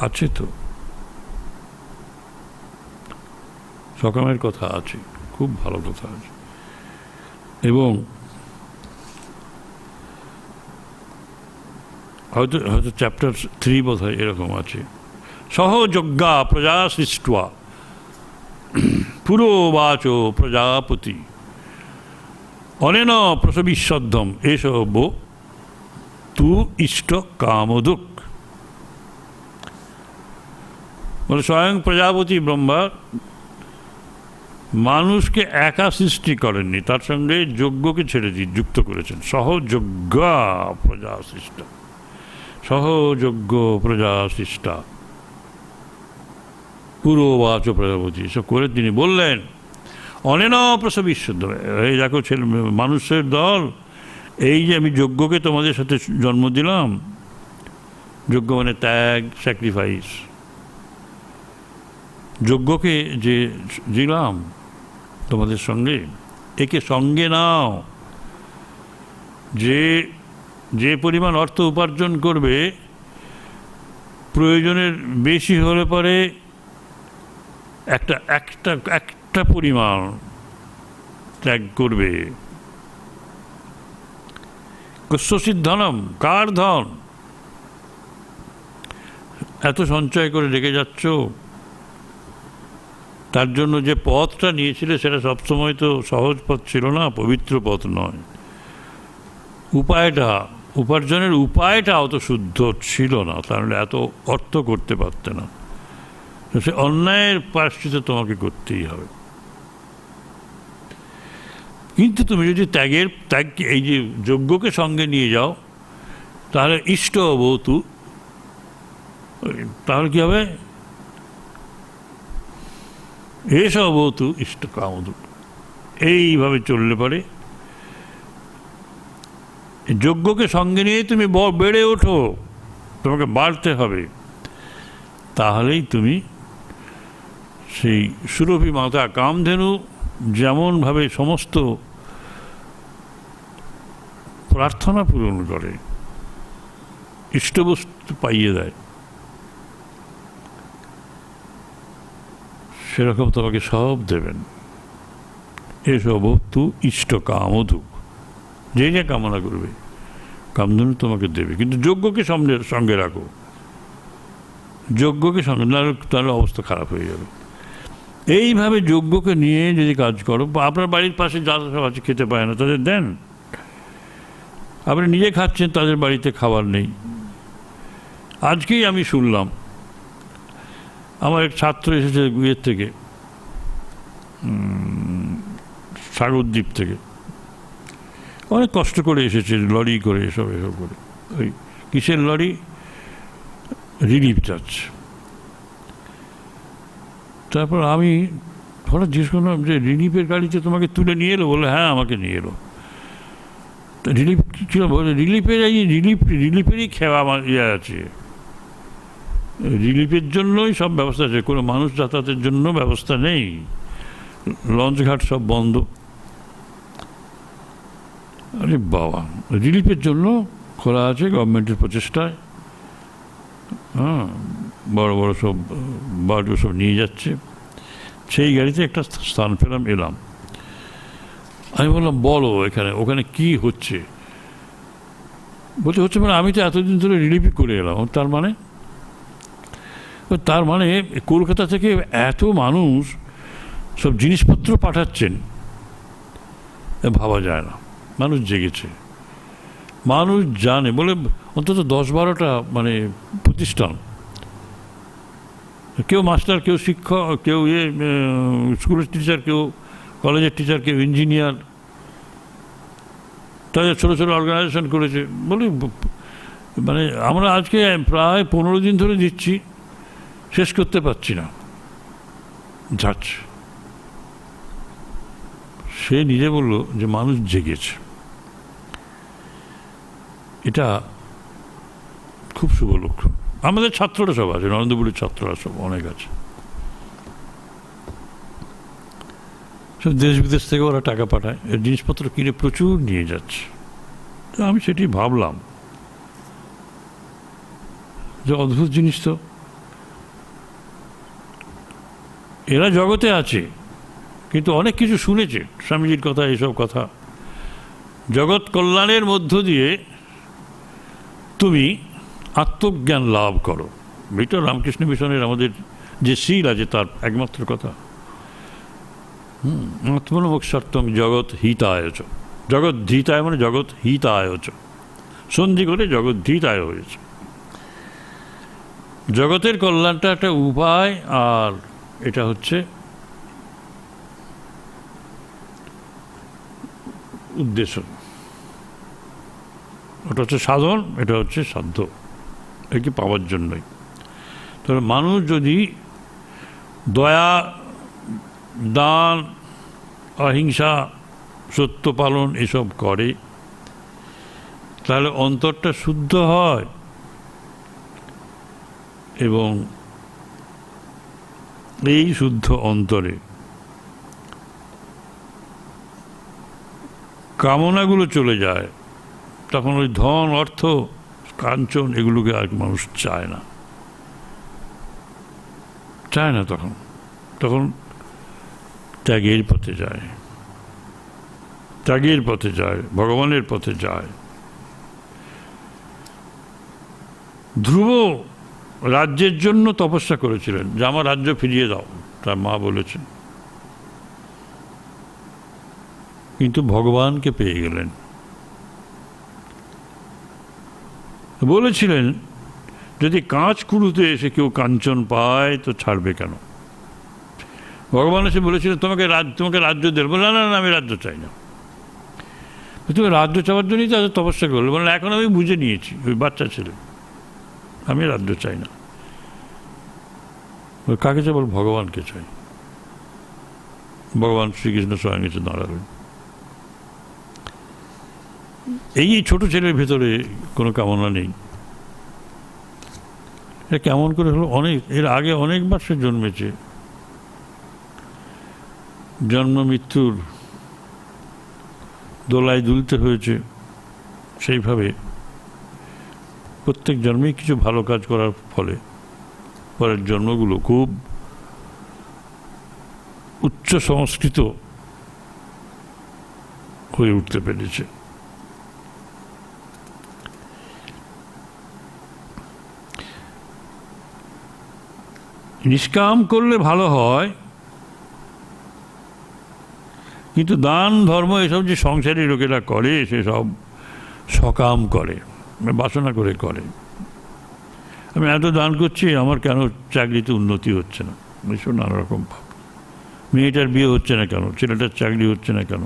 S1: আছে তো, সকামের কথা আছে, খুব ভালো কথা আছে। এবং হয়তো চ্যাপ্টার 3 বোধ হয় এরকম আছে, সহযজ্ঞা প্রজা সৃষ্টা পুরোবাচ প্রজাপতি অনেন প্রসবিশ্বদ্ধম এসব তু ইষ্ট কামদুক। বলে স্বয়ং প্রজাপতি ব্রহ্মা মানুষকে একা সৃষ্টি করেননি, তার সঙ্গে যজ্ঞকে ছেড়ে দিয়ে যুক্ত করেছেন। সহযজ্ঞা প্রজা সৃষ্টা, সহযজ্ঞ প্রজা সৃষ্টা পুরোবাচ প্রজাপতি, সব করে তিনি বললেন অনেন প্রসবিশ্বদ্ধ, এই দেখো ছেলে মানুষের দল, এই যে আমি যজ্ঞকে তোমাদের সাথে জন্ম দিলাম, যজ্ঞ মানে ত্যাগ, স্যাক্রিফাইস, যজ্ঞকে যে দিলাম তোমাদের সঙ্গে, একে সঙ্গে নাও। যে পরিমাণ অর্থ উপার্জন করবে, প্রয়োজনের বেশি হলে পরে একটা পরিমাণ ত্যাগ করবে। কস্যচিৎ ধনম, কার ধন? এত সঞ্চয় করে রেখে যাচ্ছ, তার জন্য যে পথটা নিয়েছিলে সেটা সবসময় তো সহজ পথ ছিল না, পবিত্র পথ নয়। উপার্জনের উপায়টা অত শুদ্ধ ছিল না, তাহলে এত অর্থ করতে পারতে না। সে অন্যায়ের প্রায়শ্চিত্ত তোমাকে করতেই হবে। কিন্তু তুমি যদি ত্যাগ এই যে যজ্ঞকে সঙ্গে নিয়ে যাও, তাহলে ইষ্ট বৌতু, তাহলে কি হবে? এসব বৌতু ইষ্ট কামদু, এইভাবে চললে পরে যজ্ঞকে সঙ্গে নিয়ে তুমি বেড়ে ওঠো, তোমাকে বাড়তে হবে, তাহলেই তুমি সেই সুরভি মাতা কামধেনু যেমনভাবে সমস্ত প্রার্থনা পূরণ করে, ইষ্টবস্তু পাইয়ে দেয়, সেরকম তোমাকে সব দেবেন। এসব তু ইষ্ট কামধু, যে যে কামনা করবে কামধেনু তোমাকে দেবে, কিন্তু যজ্ঞকে সঙ্গে রাখো, যজ্ঞকে সঙ্গে, তাহলে অবস্থা খারাপ হয়ে যাবে। এইভাবে যজ্ঞকে নিয়ে যদি কাজ করো, আপনার বাড়ির পাশে যারা সব আছে খেতে পায় না, তাদের দেন। আপনি নিজে খাচ্ছেন, তাদের বাড়িতে খাবার নেই। আজকেই আমি শুনলাম, আমার এক ছাত্র এসেছে ইয়ের থেকে, সাগরদ্বীপ থেকে, অনেক কষ্ট করে এসেছে, লরি করে এসব করে। ওই কিসের লরি? রিলিফ যাচ্ছে। তারপর আমি হঠাৎ জিজ্ঞেস করলাম যে রিলিফের গাড়িতে তোমাকে তুলে নিয়ে এলো? বলে হ্যাঁ, আমাকে নিয়ে এলো। রিলিফ ছিল, রিলিফেরই খেওয়া আমার ইয়ে আছে, রিলিফের জন্যই সব ব্যবস্থা আছে, কোনো মানুষ যাতায়াতের জন্য ব্যবস্থা নেই, লঞ্চঘাট সব বন্ধ। আরে বাবা, রিলিফের জন্য খোলা আছে গভর্নমেন্টের প্রচেষ্টায়। হ্যাঁ, বড় বড় সব বাড়ি সব নিয়ে যাচ্ছে। সেই গাড়িতে একটা স্থান পেলাম, এলাম। আমি বললাম বলো ওখানে কি হচ্ছে? বলতে হচ্ছে মানে আমি তো এতদিন ধরে রিলিফই করে এলাম। তার মানে কলকাতা থেকে এত মানুষ সব জিনিসপত্র পাঠাচ্ছেন, ভাবা যায় না। মানুষ জেগেছে, মানুষ জানে বলে অন্তত 10-12টা মানে প্রতিষ্ঠান, কেউ মাস্টার, কেউ শিক্ষক, কেউ স্কুলের টিচার, কেউ কলেজের টিচার, কেউ ইঞ্জিনিয়ার, তাদের ছোটো ছোটো অর্গানাইজেশন করেছে। বলি মানে আমরা আজকে প্রায় 15 দিন ধরে দিচ্ছি, শেষ করতে পারছি না, যাচ্ছে। সে নিজে বলল যে মানুষ জেগেছে, এটা খুব শুভ লক্ষণ। আমাদের ছাত্ররা সব আছে, নরেন্দ্রপুরের ছাত্ররা সব অনেক আছে, সব দেশ বিদেশ থেকে ওরা টাকা পাঠায়, এর জিনিসপত্র কিনে প্রচুর নিয়ে যাচ্ছে। তো আমি সেটি ভাবলাম যে অদ্ভুত জিনিস তো, এরা জগতে আছে কিন্তু অনেক কিছু শুনেছে স্বামীজির কথা, এইসব কথা। জগৎ কল্যাণের মধ্য দিয়ে তুমি আত্মজ্ঞান লাভ করো, এটা রামকৃষ্ণ মিশনের আমাদের যে শীল আছে তার একমাত্র কথা। আত্মনমোক্ষার্থম জগৎ হিতায়চ, জগৎ ধীতায় মানে জগৎ হিতায়চ, সন্ধি করে জগৎ ধীতায় হয়েছে। জগতের কল্যাণটা একটা উপায়, আর এটা হচ্ছে উদ্দেশ্য, ওটা হচ্ছে সাধন, এটা হচ্ছে সাধ্য, একে পাওয়ার জন্যই। তবে মানুষ যদি দয়া, দান, অহিংসা, সত্য পালন এসব করে, তাহলে অন্তরটা শুদ্ধ হয় এবং এই শুদ্ধ অন্তরে কামনাগুলো চলে যায়। তখন ওই ধন, অর্থ, কাঞ্চন এগুলোকে আর মানুষ চায় না। তখন ত্যাগের পথে যায়, ভগবানের পথে যায়। ধ্রুব রাজ্যের জন্য তপস্যা করেছিলেন যে আমার রাজ্য ফিরিয়ে দাও, তার মা বলেছেন, কিন্তু ভগবানকে পেয়ে গেলেন। বলেছিলেন যদি কাঁচ কুড়ুতে এসে কেউ কাঞ্চন পায় তো ছাড়বে কেন? ভগবান এসে বলেছিলেন তোমাকে রাজ্য দেব। বলে না, আমি রাজ্য চাই না। তুমি রাজ্য চাওয়ার জন্যই তো তপস্যা করলে। বলে এখন আমি বুঝে নিয়েছি, ওই বাচ্চা ছেলে, আমি রাজ্য চাই না। কাকে চাই? বল ভগবানকে চাই। ভগবান শ্রীকৃষ্ণ স্বয়ং এসে দাঁড়ালেন। এই ছোট ছেলের ভেতরে কোনো কামনা নেই, কেমন করে হলো? এর আগে অনেকবার সে জন্মেছে, জন্ম মৃত্যুর দোলায় দুলতে হয়েছে। সেইভাবে প্রত্যেক জন্মেই কিছু ভালো কাজ করার ফলে পরের জন্মগুলো খুব উচ্চ সংস্কৃত হয়ে উঠতে পেরেছে। নিষ্কাম করলে ভালো হয়, কিন্তু দান ধর্ম এসব যে সংসারী লোকেরা করে সেসব সকাম করে, বাসনা করে করে। আমি এত দান করছি, আমার কেন চাকরিতে উন্নতি হচ্ছে না, এসব নানা রকম ভাব। মেয়েটার বিয়ে হচ্ছে না কেন, ছেলেটার চাকরি হচ্ছে না কেন,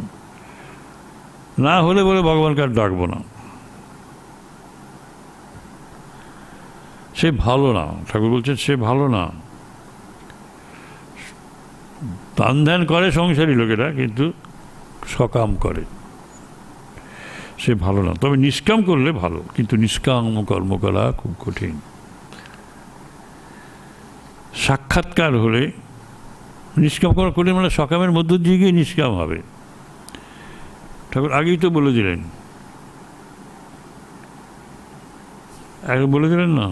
S1: না হলে বলে ভগবানকে আর ডাকবো না, সে ভালো না। ঠাকুর বলছেন সে ভালো না। দান ধ্যান করে সংসারী লোকেরা, কিন্তু সকাম করে, সে ভালো না। তবে নিষ্কাম করলে ভালো, কিন্তু নিষ্কাম কর্ম করা খুব কঠিন। সাক্ষাৎকার হলে নিষ্কাম করা করলে মানে সকামের মধ্য দিয়ে গিয়ে নিষ্কাম হবে। ঠাকুর আগেই তো বলে দিলেন, আগে বলে দিলেন না,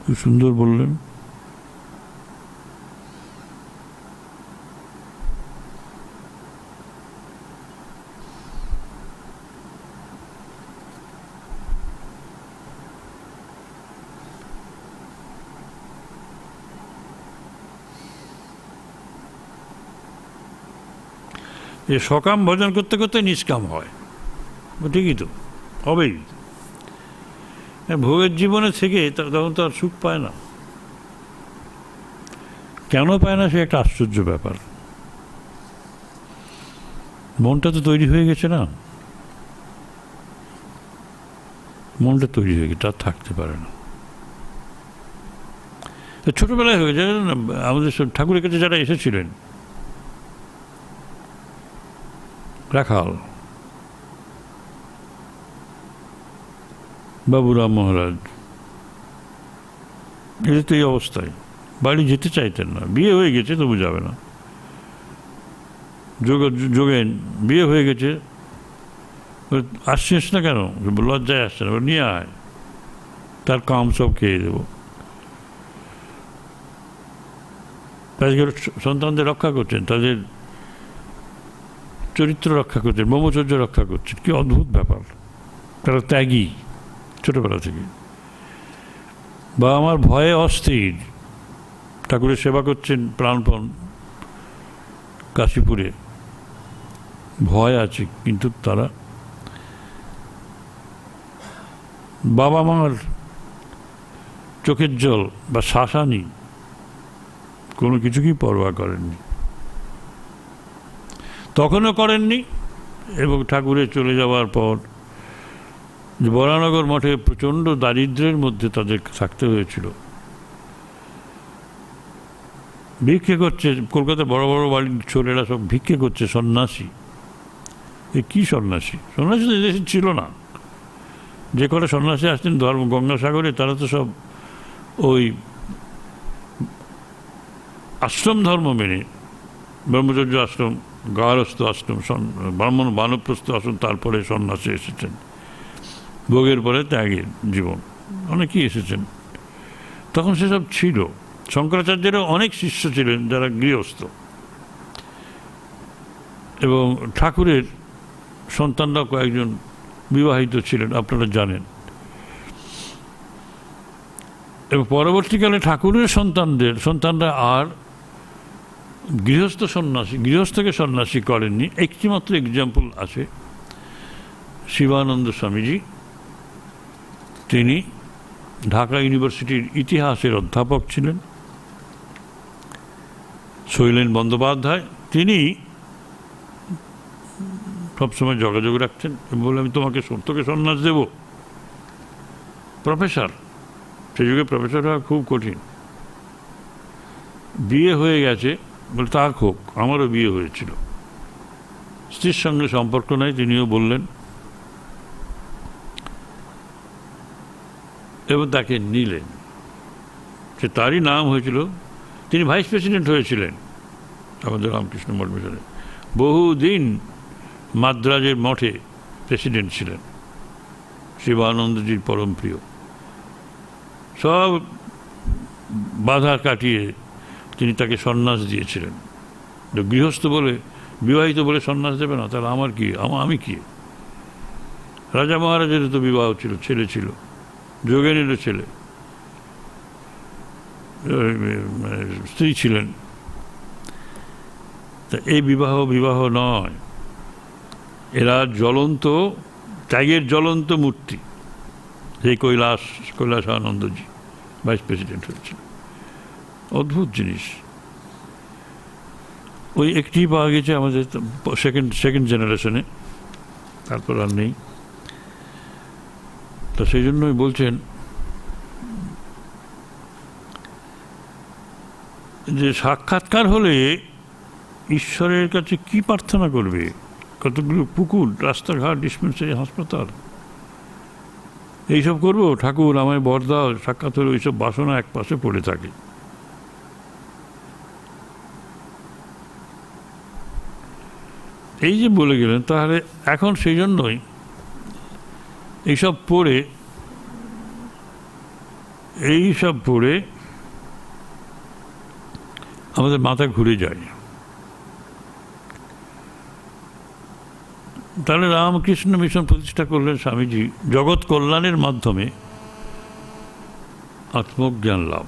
S1: খুব সুন্দর বললেন। যে সকাম ভজন করতে করতে নিষ্কাম হয়, ঠিকই তো হবেই। ভোগের জীবনে থেকে তখন তো আর সুখ পায় না। কেন পায় না সে একটা আশ্চর্য ব্যাপার। মনটা তো তৈরি হয়ে গেছে না, মনটা তৈরি হয়ে গেছে, আর থাকতে পারে না। ছোটবেলায় হয়ে যায় না, আমাদের ঠাকুরের কাছে যারা এসেছিলেন, রাখাল বাবুরাম মহারাজ, এদের তো এই অবস্থায়, বাড়ি যেতে চাইতেন না। বিয়ে হয়ে গেছে তবু যাবে না। যোগেন বিয়ে হয়ে গেছে, আসছিস না কেন, লজ্জায় আসছে না, নিয়ে আয়, তার কাম সব খেয়ে দেব। সন্তানদের রক্ষা করছেন, তাদের চরিত্র রক্ষা করছেন, ব্রহ্মচর্য রক্ষা করছেন। কি অদ্ভুত ব্যাপার। তারা ত্যাগী ছোটবেলা থেকে। বা আমার ভয়ে অস্থির, ঠাকুরের সেবা করছেন প্রাণপণ কাশীপুরে, ভয় আছে, কিন্তু তারা বাবা মার চোখের জল বা শাসানি কোনো কিছুকেই পরোয়া করেননি, তখনও করেননি। এবং ঠাকুরের চলে যাওয়ার পর বরানগর মঠে প্রচণ্ড দারিদ্র্যের মধ্যে তাদের থাকতে হয়েছিল। ভিক্ষে করছে, কলকাতায় বড় বড় বাড়ির ছেলেরা সব ভিক্ষে করছে, সন্ন্যাসী। এ কী সন্ন্যাসী? সন্ন্যাসী তো এদেশে ছিল না। যে কটা সন্ন্যাসী আসতেন গঙ্গাসাগরে, তারা তো সব ওই আশ্রম ধর্ম মেনে, ব্রহ্মচর্য আশ্রম, গার্হস্থ আশ্রম, ব্রাহ্মণ বানপ্রস্থ আশ্রম, তারপরে সন্ন্যাসী এসেছেন, ভোগের পরে ত্যাগের জীবন অনেকেই এসেছেন। তখন সেসব ছিল। শঙ্করাচার্যেরও অনেক শিষ্য ছিলেন যারা গৃহস্থ, এবং ঠাকুরের সন্তানরা কয়েকজন বিবাহিত ছিলেন, আপনারা জানেন। এবং পরবর্তীকালে ঠাকুরের সন্তানরা আর গৃহস্থকে সন্ন্যাসী করেননি। একটিমাত্র এক্সাম্পল আছে, শিবানন্দ স্বামীজি। তিনি ঢাকা ইউনিভার্সিটির ইতিহাসের অধ্যাপক ছিলেন। শৈলেন বন্দ্যোপাধ্যায়, তিনি সবসময় যোগাযোগ রাখতেন এবং বলে, আমি তোকে সন্ন্যাস দেব। প্রফেসর, সেই যুগে প্রফেসর হওয়া খুব কঠিন। বিয়ে হয়ে গেছে বলে, তা হোক, আমারও বিয়ে হয়েছিল, স্ত্রীর সঙ্গে সম্পর্ক নাই, তিনিও বললেন এবং তাকে নিলেন। সে তারই নাম হয়েছিল, তিনি ভাইস প্রেসিডেন্ট হয়েছিলেন আমাদের রামকৃষ্ণ মঠ মিশনে, বহুদিন মাদ্রাজের মঠে প্রেসিডেন্ট ছিলেন, শিবানন্দজির পরম প্রিয়। সব বাধা কাটিয়ে তিনি তাকে সন্ন্যাস দিয়েছিলেন। গৃহস্থ বলে, বিবাহিত বলে সন্ন্যাস দেবে না, তাহলে আমার কি, আমি কি? রাজা মহারাজের তো বিবাহ ছিল, ছেলে ছিল, যোগেনেরও ছেলে, স্ত্রী ছিলেন। তা এই বিবাহ নয়, এরা জ্বলন্ত ত্যাগের জ্বলন্ত মূর্তি। এই কৈলাসানন্দজি ভাইস প্রেসিডেন্ট হয়েছিল, অদ্ভুত জিনিস। ওই একটি পাওয়া গেছে আমাদের সেকেন্ড জেনারেশনে, তারপর আর নেই। তো সেই জন্যই বলছেন যে সাক্ষাৎকার হলে ঈশ্বরের কাছে কি প্রার্থনা করবে? কতগুলো পুকুর, রাস্তাঘাট, ডিসপেন্সারি, হাসপাতাল, এইসব করবো? ঠাকুর আমায় বর দাও, সাক্ষাৎ হলে ওইসব বাসনা এক পাশে পড়ে থাকে। এই যে বলে গেলেন, তাহলে এখন সেই জন্যই এইসব পড়ে আমাদের মাথা ঘুরে যায়। তাহলে রামকৃষ্ণ মিশন প্রতিষ্ঠা করলেন স্বামীজি, জগৎ কল্যাণের মাধ্যমে আত্মজ্ঞান লাভ।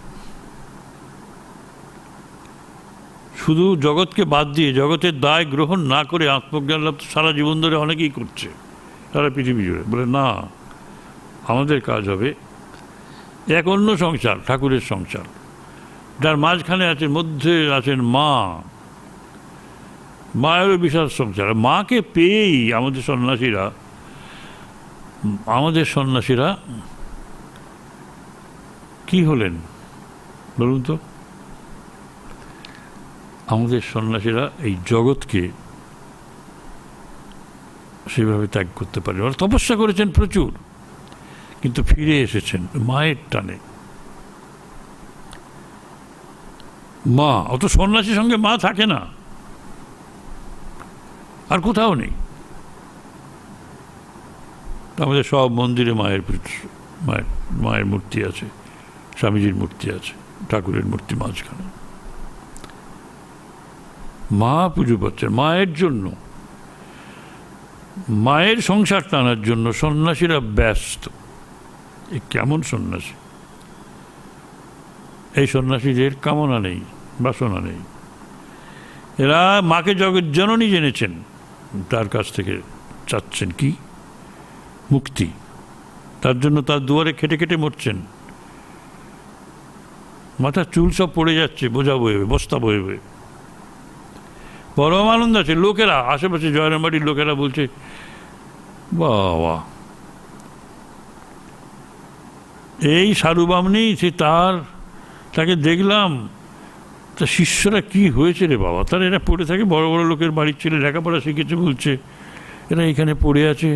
S1: শুধু জগৎকে বাদ দিয়ে, জগতের দায় গ্রহণ না করে আত্মজ্ঞান লাভ তো সারা জীবন ধরে অনেকেই করছে, সারা পৃথিবী জুড়ে। বলে না, আমাদের কাজ হবে এক অন্য সংসার, ঠাকুরের সংসার, যার মাঝখানে আছে, মধ্যে আছেন মা, মায়েরও বিশাল সংসার। মাকে পেয়েই আমাদের সন্ন্যাসীরা কি হলেন বলুন তো? আমাদের সন্ন্যাসীরা এই জগৎকে সেভাবে ত্যাগ করতে পারে। ওরা তপস্যা করেছেন প্রচুর, কিন্তু ফিরে এসেছেন মায়ের টানে। মা, অত সন্ন্যাসীর সঙ্গে মা থাকে না, আর কোথাও নেই। আমাদের সব মন্দিরে মায়ের মূর্তি আছে, স্বামীজির মূর্তি আছে, ঠাকুরের মূর্তি মাঝখানে। মা পুজো পাচ্ছেন, মায়ের জন্য, মায়ের সংসার টানার জন্য সন্ন্যাসীরা ব্যস্ত। এ কেমন সন্ন্যাসী? এই সন্ন্যাসীদের কামনা নেই, বাসনা নেই। এরা মাকে জগৎ জননী জেনেছেন, তার কাছ থেকে চাচ্ছেন কি? মুক্তি। তার জন্য তার দুয়ারে খেটে খেটে মরছেন। মাথার চুল সব পড়ে যাচ্ছে, বোঝা বয়ে, বস্তা বয়ে বয়ে। পরম আনন্দ আছে। লোকেরা, আশেপাশে জয়রামবাড়ির লোকেরা বলছে, বাবা, এই সারু বামনি, তাকে দেখলাম, তা শিষ্যরা কি হয়েছে রে বাবা? তারা এরা পড়ে থাকে, বড় বড় লোকের বাড়ির ছেলে, লেখাপড়া শিখেছে বলছে, এরা এখানে পড়ে আছে।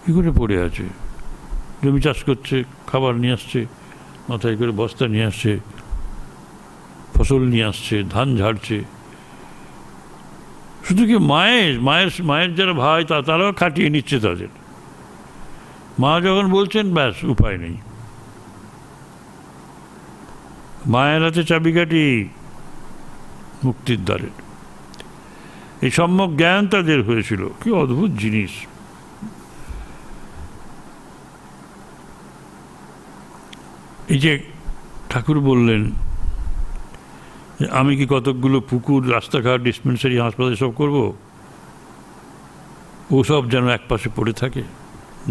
S1: কি করে পড়ে আছে? জমি চাষ করছে, খাবার নিয়ে আসছে, মাথায় করে বস্তা নিয়ে আসছে, ফসল নিয়ে আসছে, ধান ঝাড়ছে। শুধু কি মায়ের যারা ভাই, তারাও খাটিয়ে নিচ্ছে তাদের। মা যখন বলছেন, ব্যাস, উপায় নেই। মায়ের হাতে চাবিকাঠি মুক্তির দ্বারের। এই সম্যক জ্ঞান তাদের হয়েছিল। কি অদ্ভুত জিনিস! এই যে ঠাকুর বললেন, আমি কি কতকগুলো পুকুর, রাস্তাঘাট, ডিসপেন্সারি, হাসপাতাল সব করবো? ওসব যেন এক পাশে পড়ে থাকে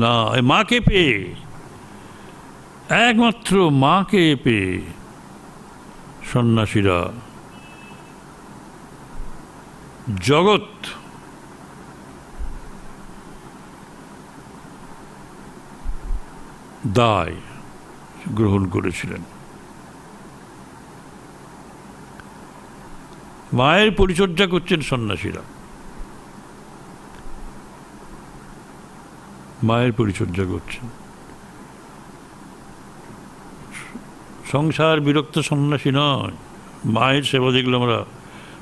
S1: না। মাকে পেয়ে, একমাত্র মাকে পেয়ে সন্ন্যাসীরা জগৎ দায় গ্রহণ করেছিলেন। মায়ের পরিচর্যা করছেন সন্ন্যাসীরা, মায়ের পরিচর্যা করছেন। সংসার বিরক্ত সন্ন্যাসী নয়, মায়ের সেবা দেখলে আমরা,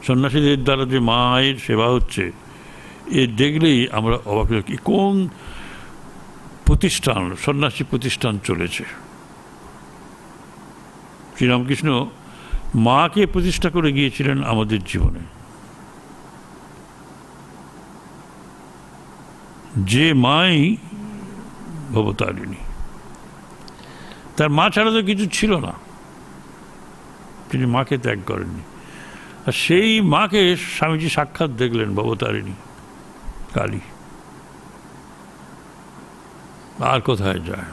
S1: সন্ন্যাসীদের দ্বারা যে মায়ের সেবা হচ্ছে এ দেখলেই আমরা অবাক হই, কি কোন প্রতিষ্ঠান, সন্ন্যাসী প্রতিষ্ঠান চলেছে। শ্রীরামকৃষ্ণ মাকে প্রতিষ্ঠা করে গিয়েছিলেন আমাদের জীবনে। যে মাই ভবতারিণী, তার মা ছাড়া তো কিছু ছিল না, তিনি মাকে ত্যাগ করেননি। আর সেই মাকে স্বামীজি সাক্ষাৎ দেখলেন, ভবতারিণী কালী। আর কোথায় যায়?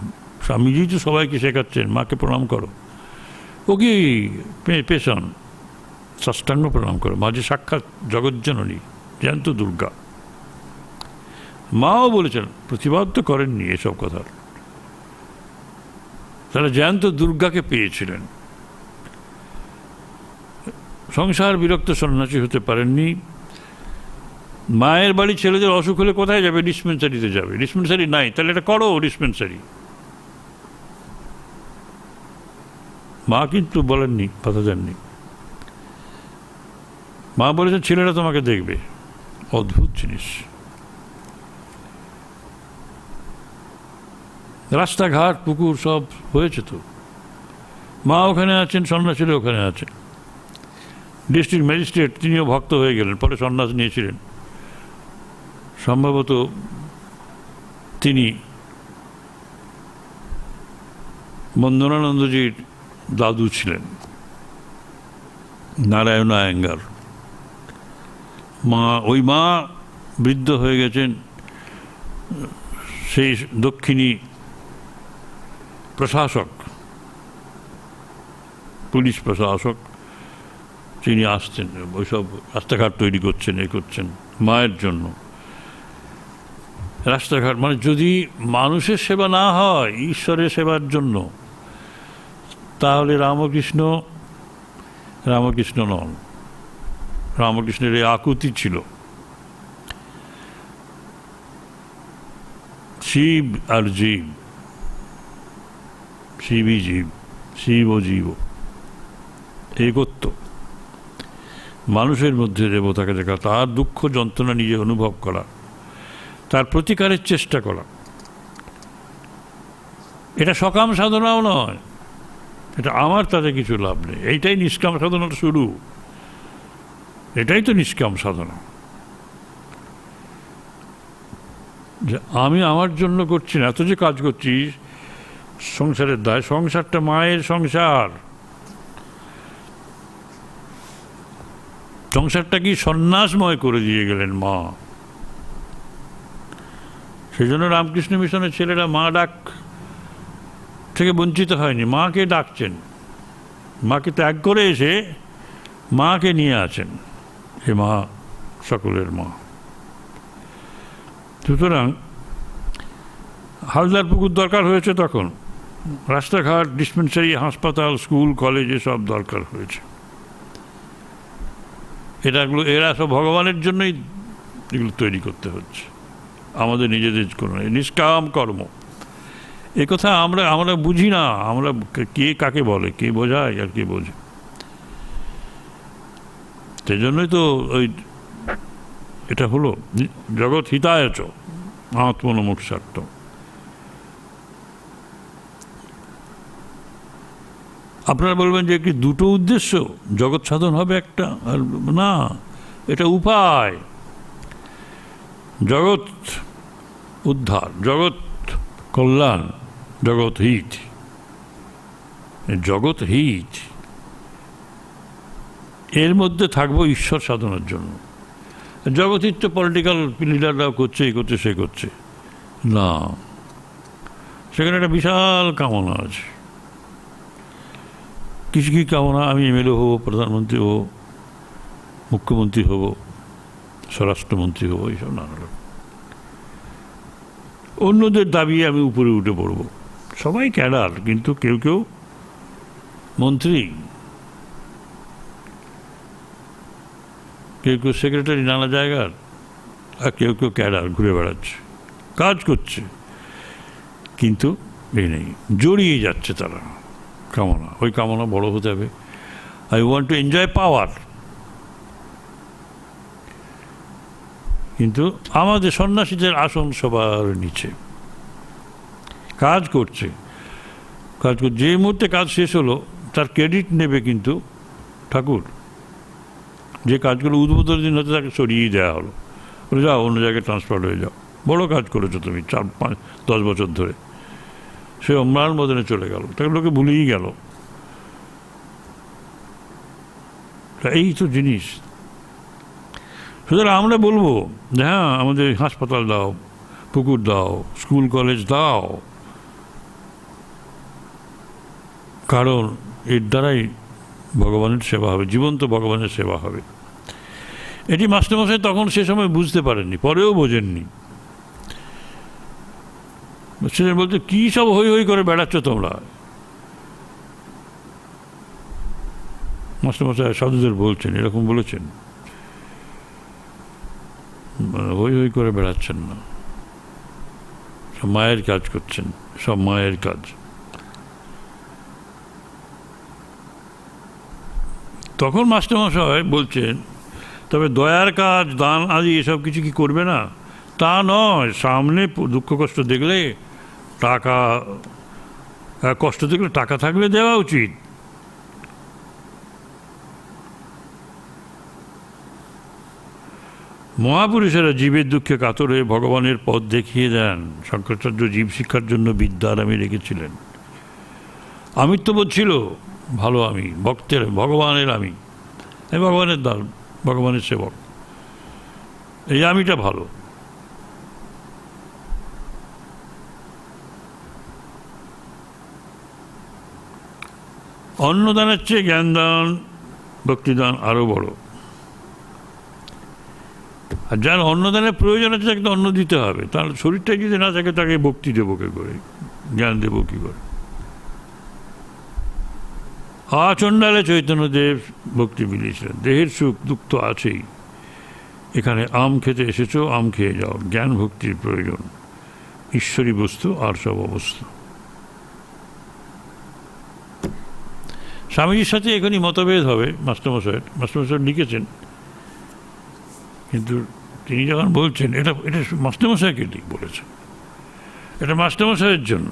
S1: স্বামীজি তো সবাইকে শেখাচ্ছেন মাকে প্রণাম করো, ও কি পেছন সাষ্টাঙ্গ প্রণাম করো, মাঝে সাক্ষাৎ জগজ্জননী জ্যান্ত দুর্গা। মাও বলেছেন, প্রতিবাদ তো করেননি এসব কথার, তারা জ্যান্ত দুর্গাকে পেয়েছিলেন। সংসার বিরক্ত সন্ন্যাসী হতে পারেননি। মায়ের বাড়ি ছেলেদের অসুখ হলে কোথায় যাবে? ডিসপেন্সারিতে যাবে। ডিসপেন্সারি নাই, তাহলে এটা করো ডিসপেন্সারি। মা কিন্তু বলেননি, কথা দেননি। মা বলেছেন ছেলেরা তোমাকে দেখবে। অদ্ভুত জিনিস। রাস্তাঘাট পুকুর সব হয়েছে তো, মা ওখানে আছেন, সন্ন্যাসীরা ওখানে আছেন। ডিস্ট্রিক্ট ম্যাজিস্ট্রেট তিনিও ভক্ত হয়ে গেলেন, পরে সন্ন্যাস নিয়েছিলেন। সম্ভবত তিনি বন্দনানন্দজির দাদু ছিলেন, নারায়ণ আয়েঙ্গার। মা, ওই মা বৃদ্ধ হয়ে গেছেন। সেই দক্ষিণী প্রশাসক, পুলিশ প্রশাসক, তিনি আসছেন, ওইসব রাস্তাঘাট তৈরি করছেন, এ করছেন মায়ের জন্য। রাস্তাঘাট মানে যদি মানুষের সেবা না হয়, ঈশ্বরের সেবার জন্য, তাহলে রামকৃষ্ণ নন। রামকৃষ্ণের এই আকুতি ছিল, শিব আর জীব, শিবই জীব, শিব ও জীব একত্ব। মানুষের মধ্যে দেবতাকে দেখা, তার দুঃখ যন্ত্রণা নিজে অনুভব করা, তার প্রতিকারের চেষ্টা করা। এটা সকাম সাধনাও নয়, এটা আমার তাতে কিছু লাভ নেই। এইটাই নিষ্কাম সাধনার শুরু, এটাই তো নিষ্কাম সাধনা, যে আমি আমার জন্য করছি না। এত যে কাজ করছি সংসারের দায়, সংসারটা মায়ের সংসার, সংসারটা কি সন্ন্যাসময় করে দিয়ে গেলেন মা। সেই জন্য রামকৃষ্ণ মিশনের ছেলেরা মা ডাক থেকে বঞ্চিত হয়নি, মাকে ডাকছেন। মাকে ত্যাগ করে এসে মাকে নিয়ে আছেন, এ মা সকলের মা। সুতরাং হালদার পুকুর দরকার হয়েছে, তখন রাস্তাঘাট, ডিসপেন্সারি, হাসপাতাল, স্কুল, কলেজে সব দরকার হয়েছে। এরা সব ভগবানের জন্যই এগুলো তৈরি করতে হচ্ছে, আমাদের নিজেদের কোনো নিষ্কাম কর্ম। এ কথা আমরা বুঝি না, আমরা কে কাকে বলে, কে বোঝায় আর কে বোঝে। সেই জন্যই তো ওই এটা হলো জগৎ হিতায়চ আত্মনমোক্ষার্থ। আপনারা বলবেন যে কি দুটো উদ্দেশ্য, জগৎ সাধন হবে একটা? আর না, এটা উপায়। জগৎ উদ্ধার, জগৎ কল্যাণ, জগৎ হিত। জগৎ হিত, এর মধ্যে থাকবো ঈশ্বর সাধনার জন্য। জগৎ হিত তো পলিটিক্যাল লিডাররাও করছে, এই করছে, সে করছে না, সেখানে একটা বিশাল কামনা আছে। কিছু কি কামনা? আমি এমএলএ হব, প্রধানমন্ত্রী হব, মুখ্যমন্ত্রী হব, স্বরাষ্ট্রমন্ত্রী হব, এইসব নানা রকম। অন্যদের দাবি আমি উপরে উঠে পড়ব। সবাই ক্যাডার, কিন্তু কেউ কেউ মন্ত্রী। কেউ কেউ সেক্রেটারি নানা জায়গার, আর কেউ কেউ ক্যাডার ঘুরে বেড়াচ্ছে, কাজ করছে, কিন্তু এই নেই, জড়িয়ে যাচ্ছে তারা কামনা, ওই কামনা বড় হতে হবে। আই ওয়ান্ট টু এনজয় পাওয়ার। কিন্তু আমাদের সন্ন্যাসীদের আসন সবার নিচে, কাজ করছে, যে মুহূর্তে কাজ শেষ হলো তার ক্রেডিট নেবে কিন্তু ঠাকুর। যে কাজগুলো উদ্বোধনের দিন হতে তাকে সরিয়ে দেওয়া হলো, বলে যাও অন্য জায়গায় ট্রান্সফার হয়ে যাও, বড় কাজ করেছো তুমি 4-5-10 বছর ধরে, সে অম্লান মদনে চলে গেল, তাকে লোকে ভুলেই গেল। এই তো জিনিস। সুতরাং আমরা বলবো যে হ্যাঁ, আমাদের হাসপাতাল দাও, পুকুর দাও, স্কুল কলেজ দাও, কারণ এর দ্বারাই ভগবানের সেবা হবে, জীবন্ত ভগবানের সেবা হবে। এটি মাস্টারমশাই তখন সে সময় বুঝতে পারেননি, পরেও বোঝেননি। সে বলতে কী সব হই হই করে বেড়াচ্ছ তোমরা। মাস্টারমশাই সাধুদের বলছেন, এরকম বলেছেন, হই হই করে বেড়াচ্ছেন না, সব মায়ের কাজ করছেন, সব মায়ের কাজ। তখন মাস্টারমশাই বলছেন, তবে দয়ার কাজ, দান আদি এসব কিছু কি করবে না? তা নয়, সামনে দুঃখ কষ্ট দেখলে টাকা, কষ্ট দেখলে টাকা থাকলে দেওয়া উচিত। মহাপুরুষেরা জীবের দুঃখে কাতর হয়ে ভগবানের পথ দেখিয়ে দেন। শঙ্করাচার্য জীব শিক্ষার জন্য বিদ্যার আমি রেখেছিলেন। আমিত্ববোধ ছিল, ভালো আমি, ভক্তের, ভগবানের আমি ভগবানের দাস, ভগবানের সেবক, এই আমিটা ভালো। অন্নদানের চেয়ে জ্ঞানদান, ভক্তিদান আরও বড়। আর যার অন্নদানের প্রয়োজন আছে তাকে তো অন্ন দিতে হবে, তার শরীরটাই যদি না থাকে তাকে ভক্তি দেবো কী করে, জ্ঞান দেবো কী করে? আচণ্ডালে চৈতন্যদেব ভক্তি বিলিয়েছিলেন। দেহের সুখ দুঃখ তো আছেই, এখানে আম খেতে এসেছো, আম খেয়ে যাও, জ্ঞান ভক্তির প্রয়োজন, ঈশ্বরী বস্তু আর সব অবস্থা। স্বামীজির সাথে এখনই মতভেদ হবে মাস্টারমশাই লিখেছেন, কিন্তু তিনি যখন বলছেন, এটা মাস্টারমশাইকে ঠিক বলেছেন, এটা মাস্টারমশাইয়ের জন্য,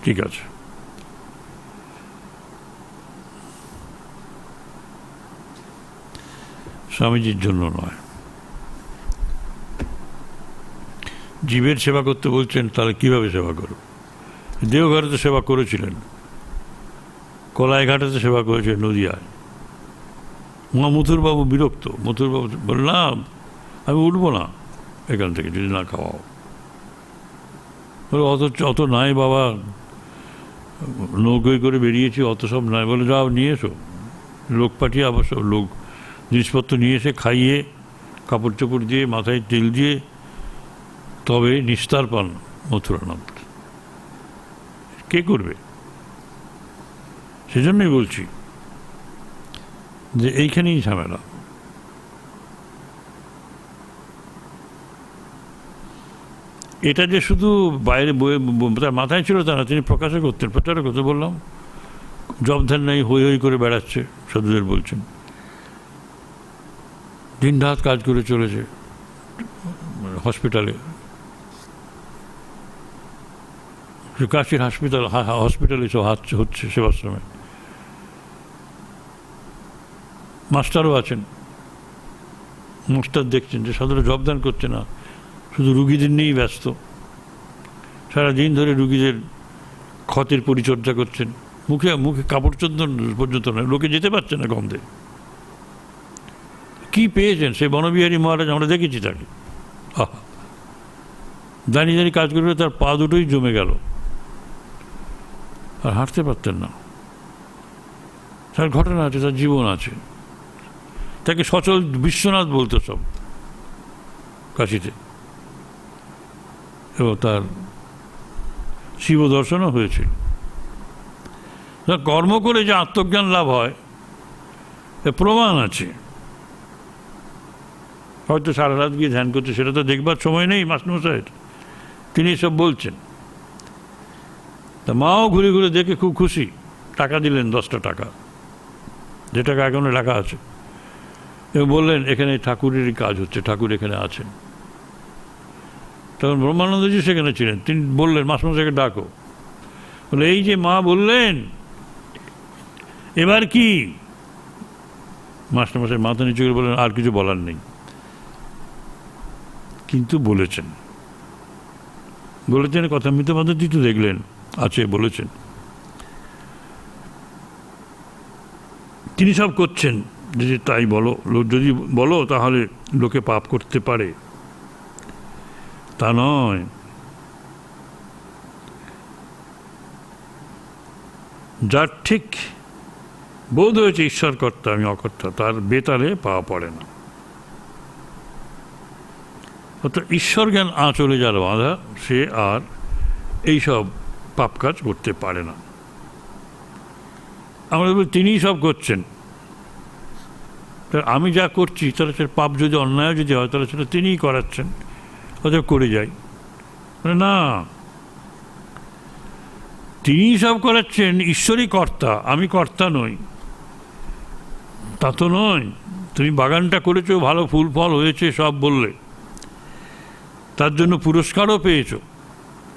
S1: ঠিক আছে, স্বামীজির জন্য নয়। জীবের সেবা করতে বলছেন, তাহলে কীভাবে সেবা করো? দেওঘরেতে সেবা করেছিলেন, কলাইঘাটাতে সেবা করেছিলেন, নদিয়ায়। মথুরবাবু বিরক্ত, মথুরবাবু বললাম আমি উঠবো না এখান থেকে যদি না খাওয়াও। বলে অত নাই বাবা, নৌকোয় করে বেরিয়েছি, অত সব নাই। বলে যাও নিয়ে এসো, লোক পাঠিয়ে আবার সব লোক জিনিসপত্র নিয়ে এসে খাইয়ে, কাপড় চোপড় দিয়ে, মাথায় তেল দিয়ে, তবে নিস্তার পান মথুরানাথ। কে করবে? সেজন্যই বলছি যে এইখানেই ঝামেলা। এটা যে শুধু বাইরে তার মাথায় ছিল তা না, তিনি প্রকাশও করতেন, প্রচারও করতে। বললাম জব ধ্যান নেই, হই হই করে বেড়াচ্ছে, সাধুদের বলছেন, দিন রাত কাজ করে চলেছে হসপিটালে, কাশীর হসপিটালে সব হচ্ছে সেবাশ্রমে। মাস্টারও আছেন, মাস্টার দেখছেন যে সাধুরা জবদান করছে না, শুধু রুগীদের নিয়েই ব্যস্ত, সারাদিন ধরে রুগীদের ক্ষতের পরিচর্যা করছেন, মুখে কাপড় চন্দন পর্যন্ত নয়, লোকে যেতে পারছে না গন্ধে। কি পেয়েছেন সেই বনবিহারী মহারাজ, আমরা দেখেছি তাকে, আহা, দাঁড়িয়ে দাঁড়িয়ে কাজ করবে, তার পা দুটোই জমে গেল, আর হাঁটতে পারতেন না। তার ঘটনা আছে, তার জীবন আছে। তাকে সচল বিশ্বনাথ বলতো সব কাশীতে, এবং তার শিব দর্শনও হয়েছিল। কর্ম করে যে আত্মজ্ঞান লাভ হয় এ প্রমাণ আছে। হয়তো সারা রাত গিয়ে ধ্যান করছে, সেটা তো দেখবার সময় নেই মাস্টারমশাইয়ের। তিনি সব বলছেন। তা মাও ঘুরে ঘুরে দেখে খুব খুশি, টাকা দিলেন 10টা টাকা, যে টাকা এখনো রাখা আছে, এবং বললেন এখানে ঠাকুরেরই কাজ হচ্ছে, ঠাকুর এখানে আছেন। তখন ব্রহ্মানন্দজি সেখানে ছিলেন, তিনি বললেন মাস্টারমশাইকে ডাকো। বলে এই যে মা বললেন, এবার কি? মাস্টারমশাই মাথা নিচু করে বললেন আর কিছু বলার নেই, কিন্তু বলেছেন। কথা মিথ্যা পদ্ধতি তো দেখলেন আছে, বলেছেন। তিনি সব করছেন যে তাই বলো, যদি বলো তাহলে লোকে পাপ করতে পারে, তা নয়। যার ঠিক বোধ হয়েছে ঈশ্বর কর্তা আমি অকর্তা, তার বেতালে পাওয়া পড়ে না। অর্থাৎ ঈশ্বর জ্ঞান আঁচলে যার বাঁধা, সে আর এইসব পাপ কাজ করতে পারে না। আমরা বলি তিনিই সব করছেন, আমি যা করছি তাহলে সে পাপ যদি অন্যায় যদি হয় তাহলে সেটা তিনিই করাচ্ছেন, হয়তো করে যাই। না, তিনি সব করাচ্ছেন, ঈশ্বরই কর্তা, আমি কর্তা নই। তা তো নয়। তুমি বাগানটা করেছো, ভালো ফুল ফল হয়েছে সব বললে, তার জন্য পুরস্কারও পেয়েছো।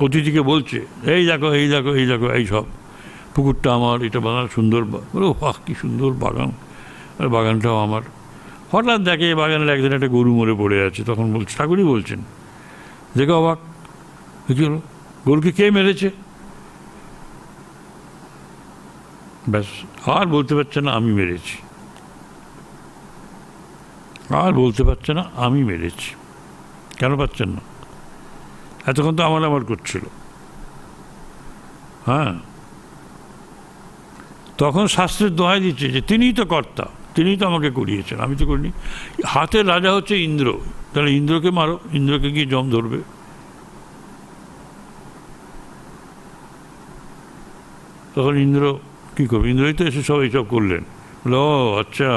S1: অতিথিকে বলছে এই দেখো এই দেখো এই দেখো এই সব, পুকুরটা আমার, এটা বাগান সুন্দর, বলো বাহ কি সুন্দর বাগান, আর বাগানটাও আমার। হঠাৎ দেখে বাগানের একদিন একটা গরু মরে পড়ে আছে, তখন বলছে, ঠাকুরই বলছেন, দেখো অবাক, কি হলো, গরুকে কে মেরেছে? ব্যাস, আর বলতে পারছে না আমি মেরেছি, আর বলতে পারছে না আমি মেরেছি। কেন পাচ্ছেন না? এতক্ষণ তো আমার করছিল। হ্যাঁ, তখন শাস্ত্রের দোহাই দিচ্ছে যে তিনিই তো কর্তা, তিনিই তো আমাকে করিয়েছেন, আমি তো করিনি। হাতের রাজা হচ্ছে ইন্দ্র, তাহলে ইন্দ্রকে মারো, ইন্দ্রকে গিয়ে জম ধরবে। তখন ইন্দ্র কী করবে? ইন্দ্রই তো এসে সব এইসব করলেন। ও আচ্ছা,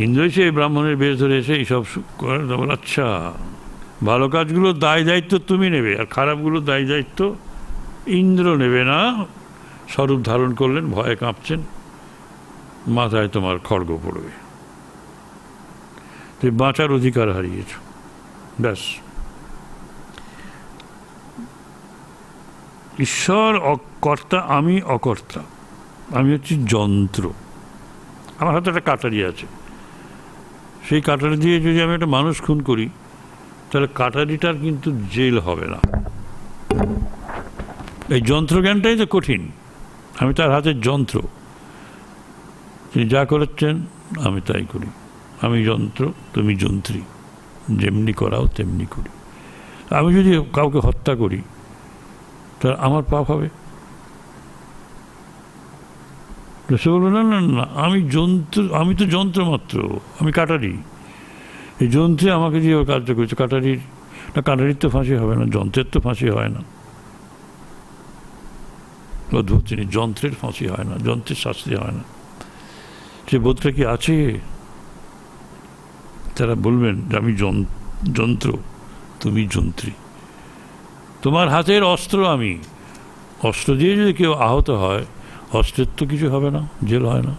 S1: ইন্দ্রই সে ব্রাহ্মণের বেশ ধরে এসে এইসব করেন। তখন আচ্ছা, ভালো কাজগুলোর দায় দায়িত্ব তুমি নেবে, আর খারাপগুলোর দায় দায়িত্ব ইন্দ্র নেবে না। স্বরূপ ধারণ করলেন, ভয়ে কাঁপছেন, মাথায় তোমার খড়গ পড়বে, তুমি বাঁচার অধিকার হারিয়েছ। ব্যাস, ঈশ্বর কর্তা, আমি অকর্তা, আমি হচ্ছি যন্ত্র। আমার হাতে একটা কাটারি আছে, সেই কাটারি দিয়ে যদি আমি একটা মানুষ খুন করি, তাহলে কাটারিটার কিন্তু জেল হবে না। এই যন্ত্রজ্ঞানটাই তো কঠিন। আমি তার হাতের যন্ত্র, তিনি যা করেছেন আমি তাই করি। আমি যন্ত্র, তুমি যন্ত্রী, যেমনি করাও তেমনি করি। আমি যদি কাউকে হত্যা করি, তাহলে আমার পাপ হবে? সে বলবে না না না, আমি যন্ত্র, আমি তো যন্ত্র মাত্র, আমি কাটারি। এই যন্ত্রে আমাকে যে কার্য করেছে, কাটারির না, কাটারির তো ফাঁসি হবে না, যন্ত্রের তো ফাঁসি হয় না। অদ্ভুত জিনিস, যন্ত্রের ফাঁসি হয় না, যন্ত্রের শাস্তি হয় না। সে বোধটা কি আছে? তারা বলবেন যে আমি যন্ত্র, তুমি যন্ত্রী, তোমার হাতের অস্ত্র আমি। অস্ত্র দিয়ে যদি কেউ আহত হয়, অস্ত্রের তো কিছু হবে না, জেল হয় না।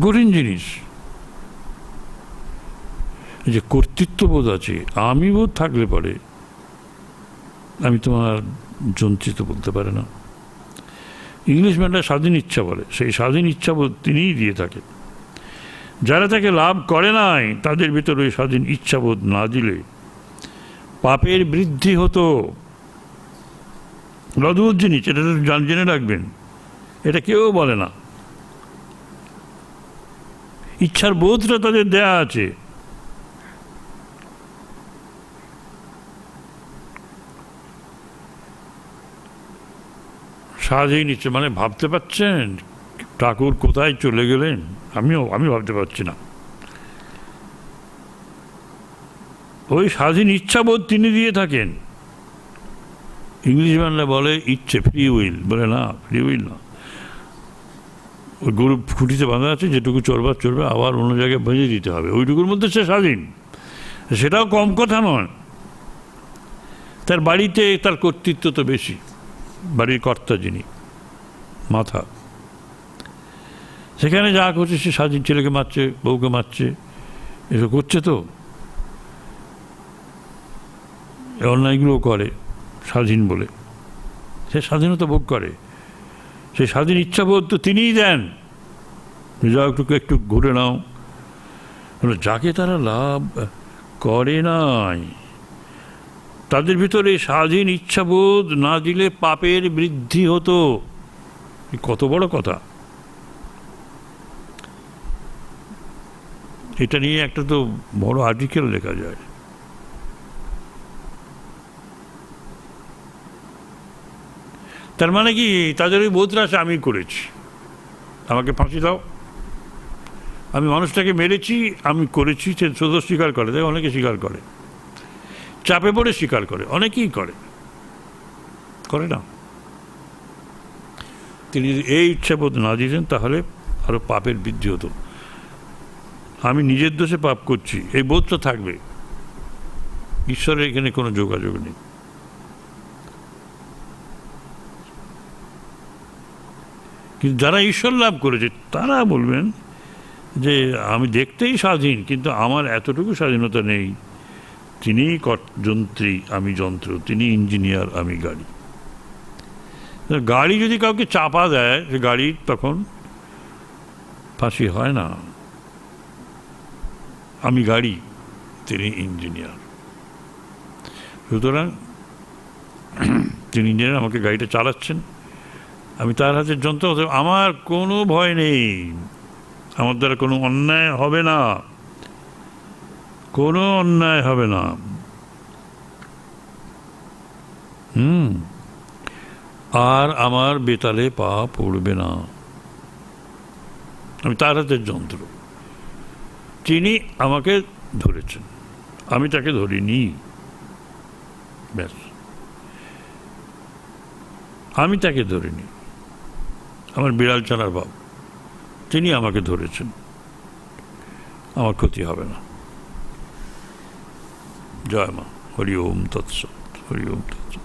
S1: কঠিন জিনিস। যে কর্তৃত্ববোধ আছে, আমি বোধ থাকলে পরে আমি তোমার যন্ত্রী তো বলতে পারে না। ইংলিশ ম্যানরা স্বাধীন ইচ্ছা বলে, সেই স্বাধীন ইচ্ছাবোধ তিনিই দিয়ে থাকে। যারা তাকে লাভ করে নাই, তাদের ভিতরে ওই স্বাধীন ইচ্ছাবোধ না দিলে পাপের বৃদ্ধি হতো। অদ্ভুত জিনিস, এটা জেনে রাখবেন, এটা কেউ বলে না। ইচ্ছার বোধটা তাদের দেয়া আছে। স্বাধীন ইচ্ছে মানে ভাবতে পারছেন ঠাকুর কোথায় চলে গেলেন? আমি ভাবতে পারছি না। ওই স্বাধীন ইচ্ছাবোধ তিনি দিয়ে থাকেন। ইংলিশ বাংলা বলে ইচ্ছে, ফ্রি উইল, বলে না, ফ্রি উইল না, ওই গরু খুঁটিতে বাঁধা আছে, যেটুকু চড়বার চড়বে, আবার অন্য জায়গায় বেঁধে দিতে হবে, ওইটুকুর মধ্যে সে স্বাধীন। সেটাও কম কথা নয়। তার বাড়িতে তার কর্তৃত্ব তো বেশি, বাড়ির কর্তা যিনি মাথা, সেখানে যা করছে সে স্বাধীন। ছেলেকে মারছে, বউকে মারছে, এসব করছে, তো এই অন্যায়গুলোও করে স্বাধীন বলে। সে স্বাধীনতা ভোগ করে, সেই স্বাধীন ইচ্ছাবোধ তো তিনিই দেন। যাও একটু ঘুরে নাও। যাকে তারা লাভ করে নাই, তাদের ভিতরে স্বাধীন ইচ্ছাবোধ না দিলে পাপের বৃদ্ধি হতো। কত বড় কথা! এটা নিয়ে একটা তো বড় আর্টিকেল লেখা যায়। তার মানে কি, তাদের ওই বোধটা আমি করেছি, আমাকে ফাঁসি দাও, আমি মানুষটাকে মেরেছি, আমি করেছি, সে শুধু স্বীকার করে। তাই অনেকে স্বীকার করে, চাপে পড়ে স্বীকার করে, অনেকেই করে না। তিনি যদি এই ইচ্ছাবোধ না দিতেন, তাহলে আরো পাপের বৃদ্ধি হতো। আমি নিজের দোষে পাপ করছি, এই বোধটা থাকবে, ঈশ্বরের এখানে কোনো যোগাযোগ নেই। কিন্তু যারা ঈশ্বর লাভ করেছে, তারা বলবেন যে আমি দেখতেই স্বাধীন, কিন্তু আমার এতটুকু স্বাধীনতা নেই। তিনি যন্ত্রী, আমি যন্ত্র, তিনি ইঞ্জিনিয়ার, আমি গাড়ি। গাড়ি যদি কাউকে চাপা দেয়, সে গাড়ি তখন ফাঁসি হয় না। আমি গাড়ি, তিনি ইঞ্জিনিয়ার। সুতরাং তিনি ইঞ্জিনিয়ার, আমাকে গাড়িটা চালাচ্ছেন, আমি তার হাতের যন্ত্র। আমার কোনো ভয় নেই, আমার দ্বারা কোনো অন্যায় হবে না, কোনো অন্যায় হবে না। আর আমার বেতালে পা পড়বে না। আমি তার হাতের যন্ত্র, তিনি আমাকে ধরেছেন, আমি তাকে ধরিনি। ব্যাস, আমি তাকে ধরিনি। আমার বিড়াল চালার বাপ, তিনি আমাকে ধরেছেন, আমার ক্ষতি হবে না। জয় মা। হরি ওম তৎসৎ, হরি ওম তৎসৎ।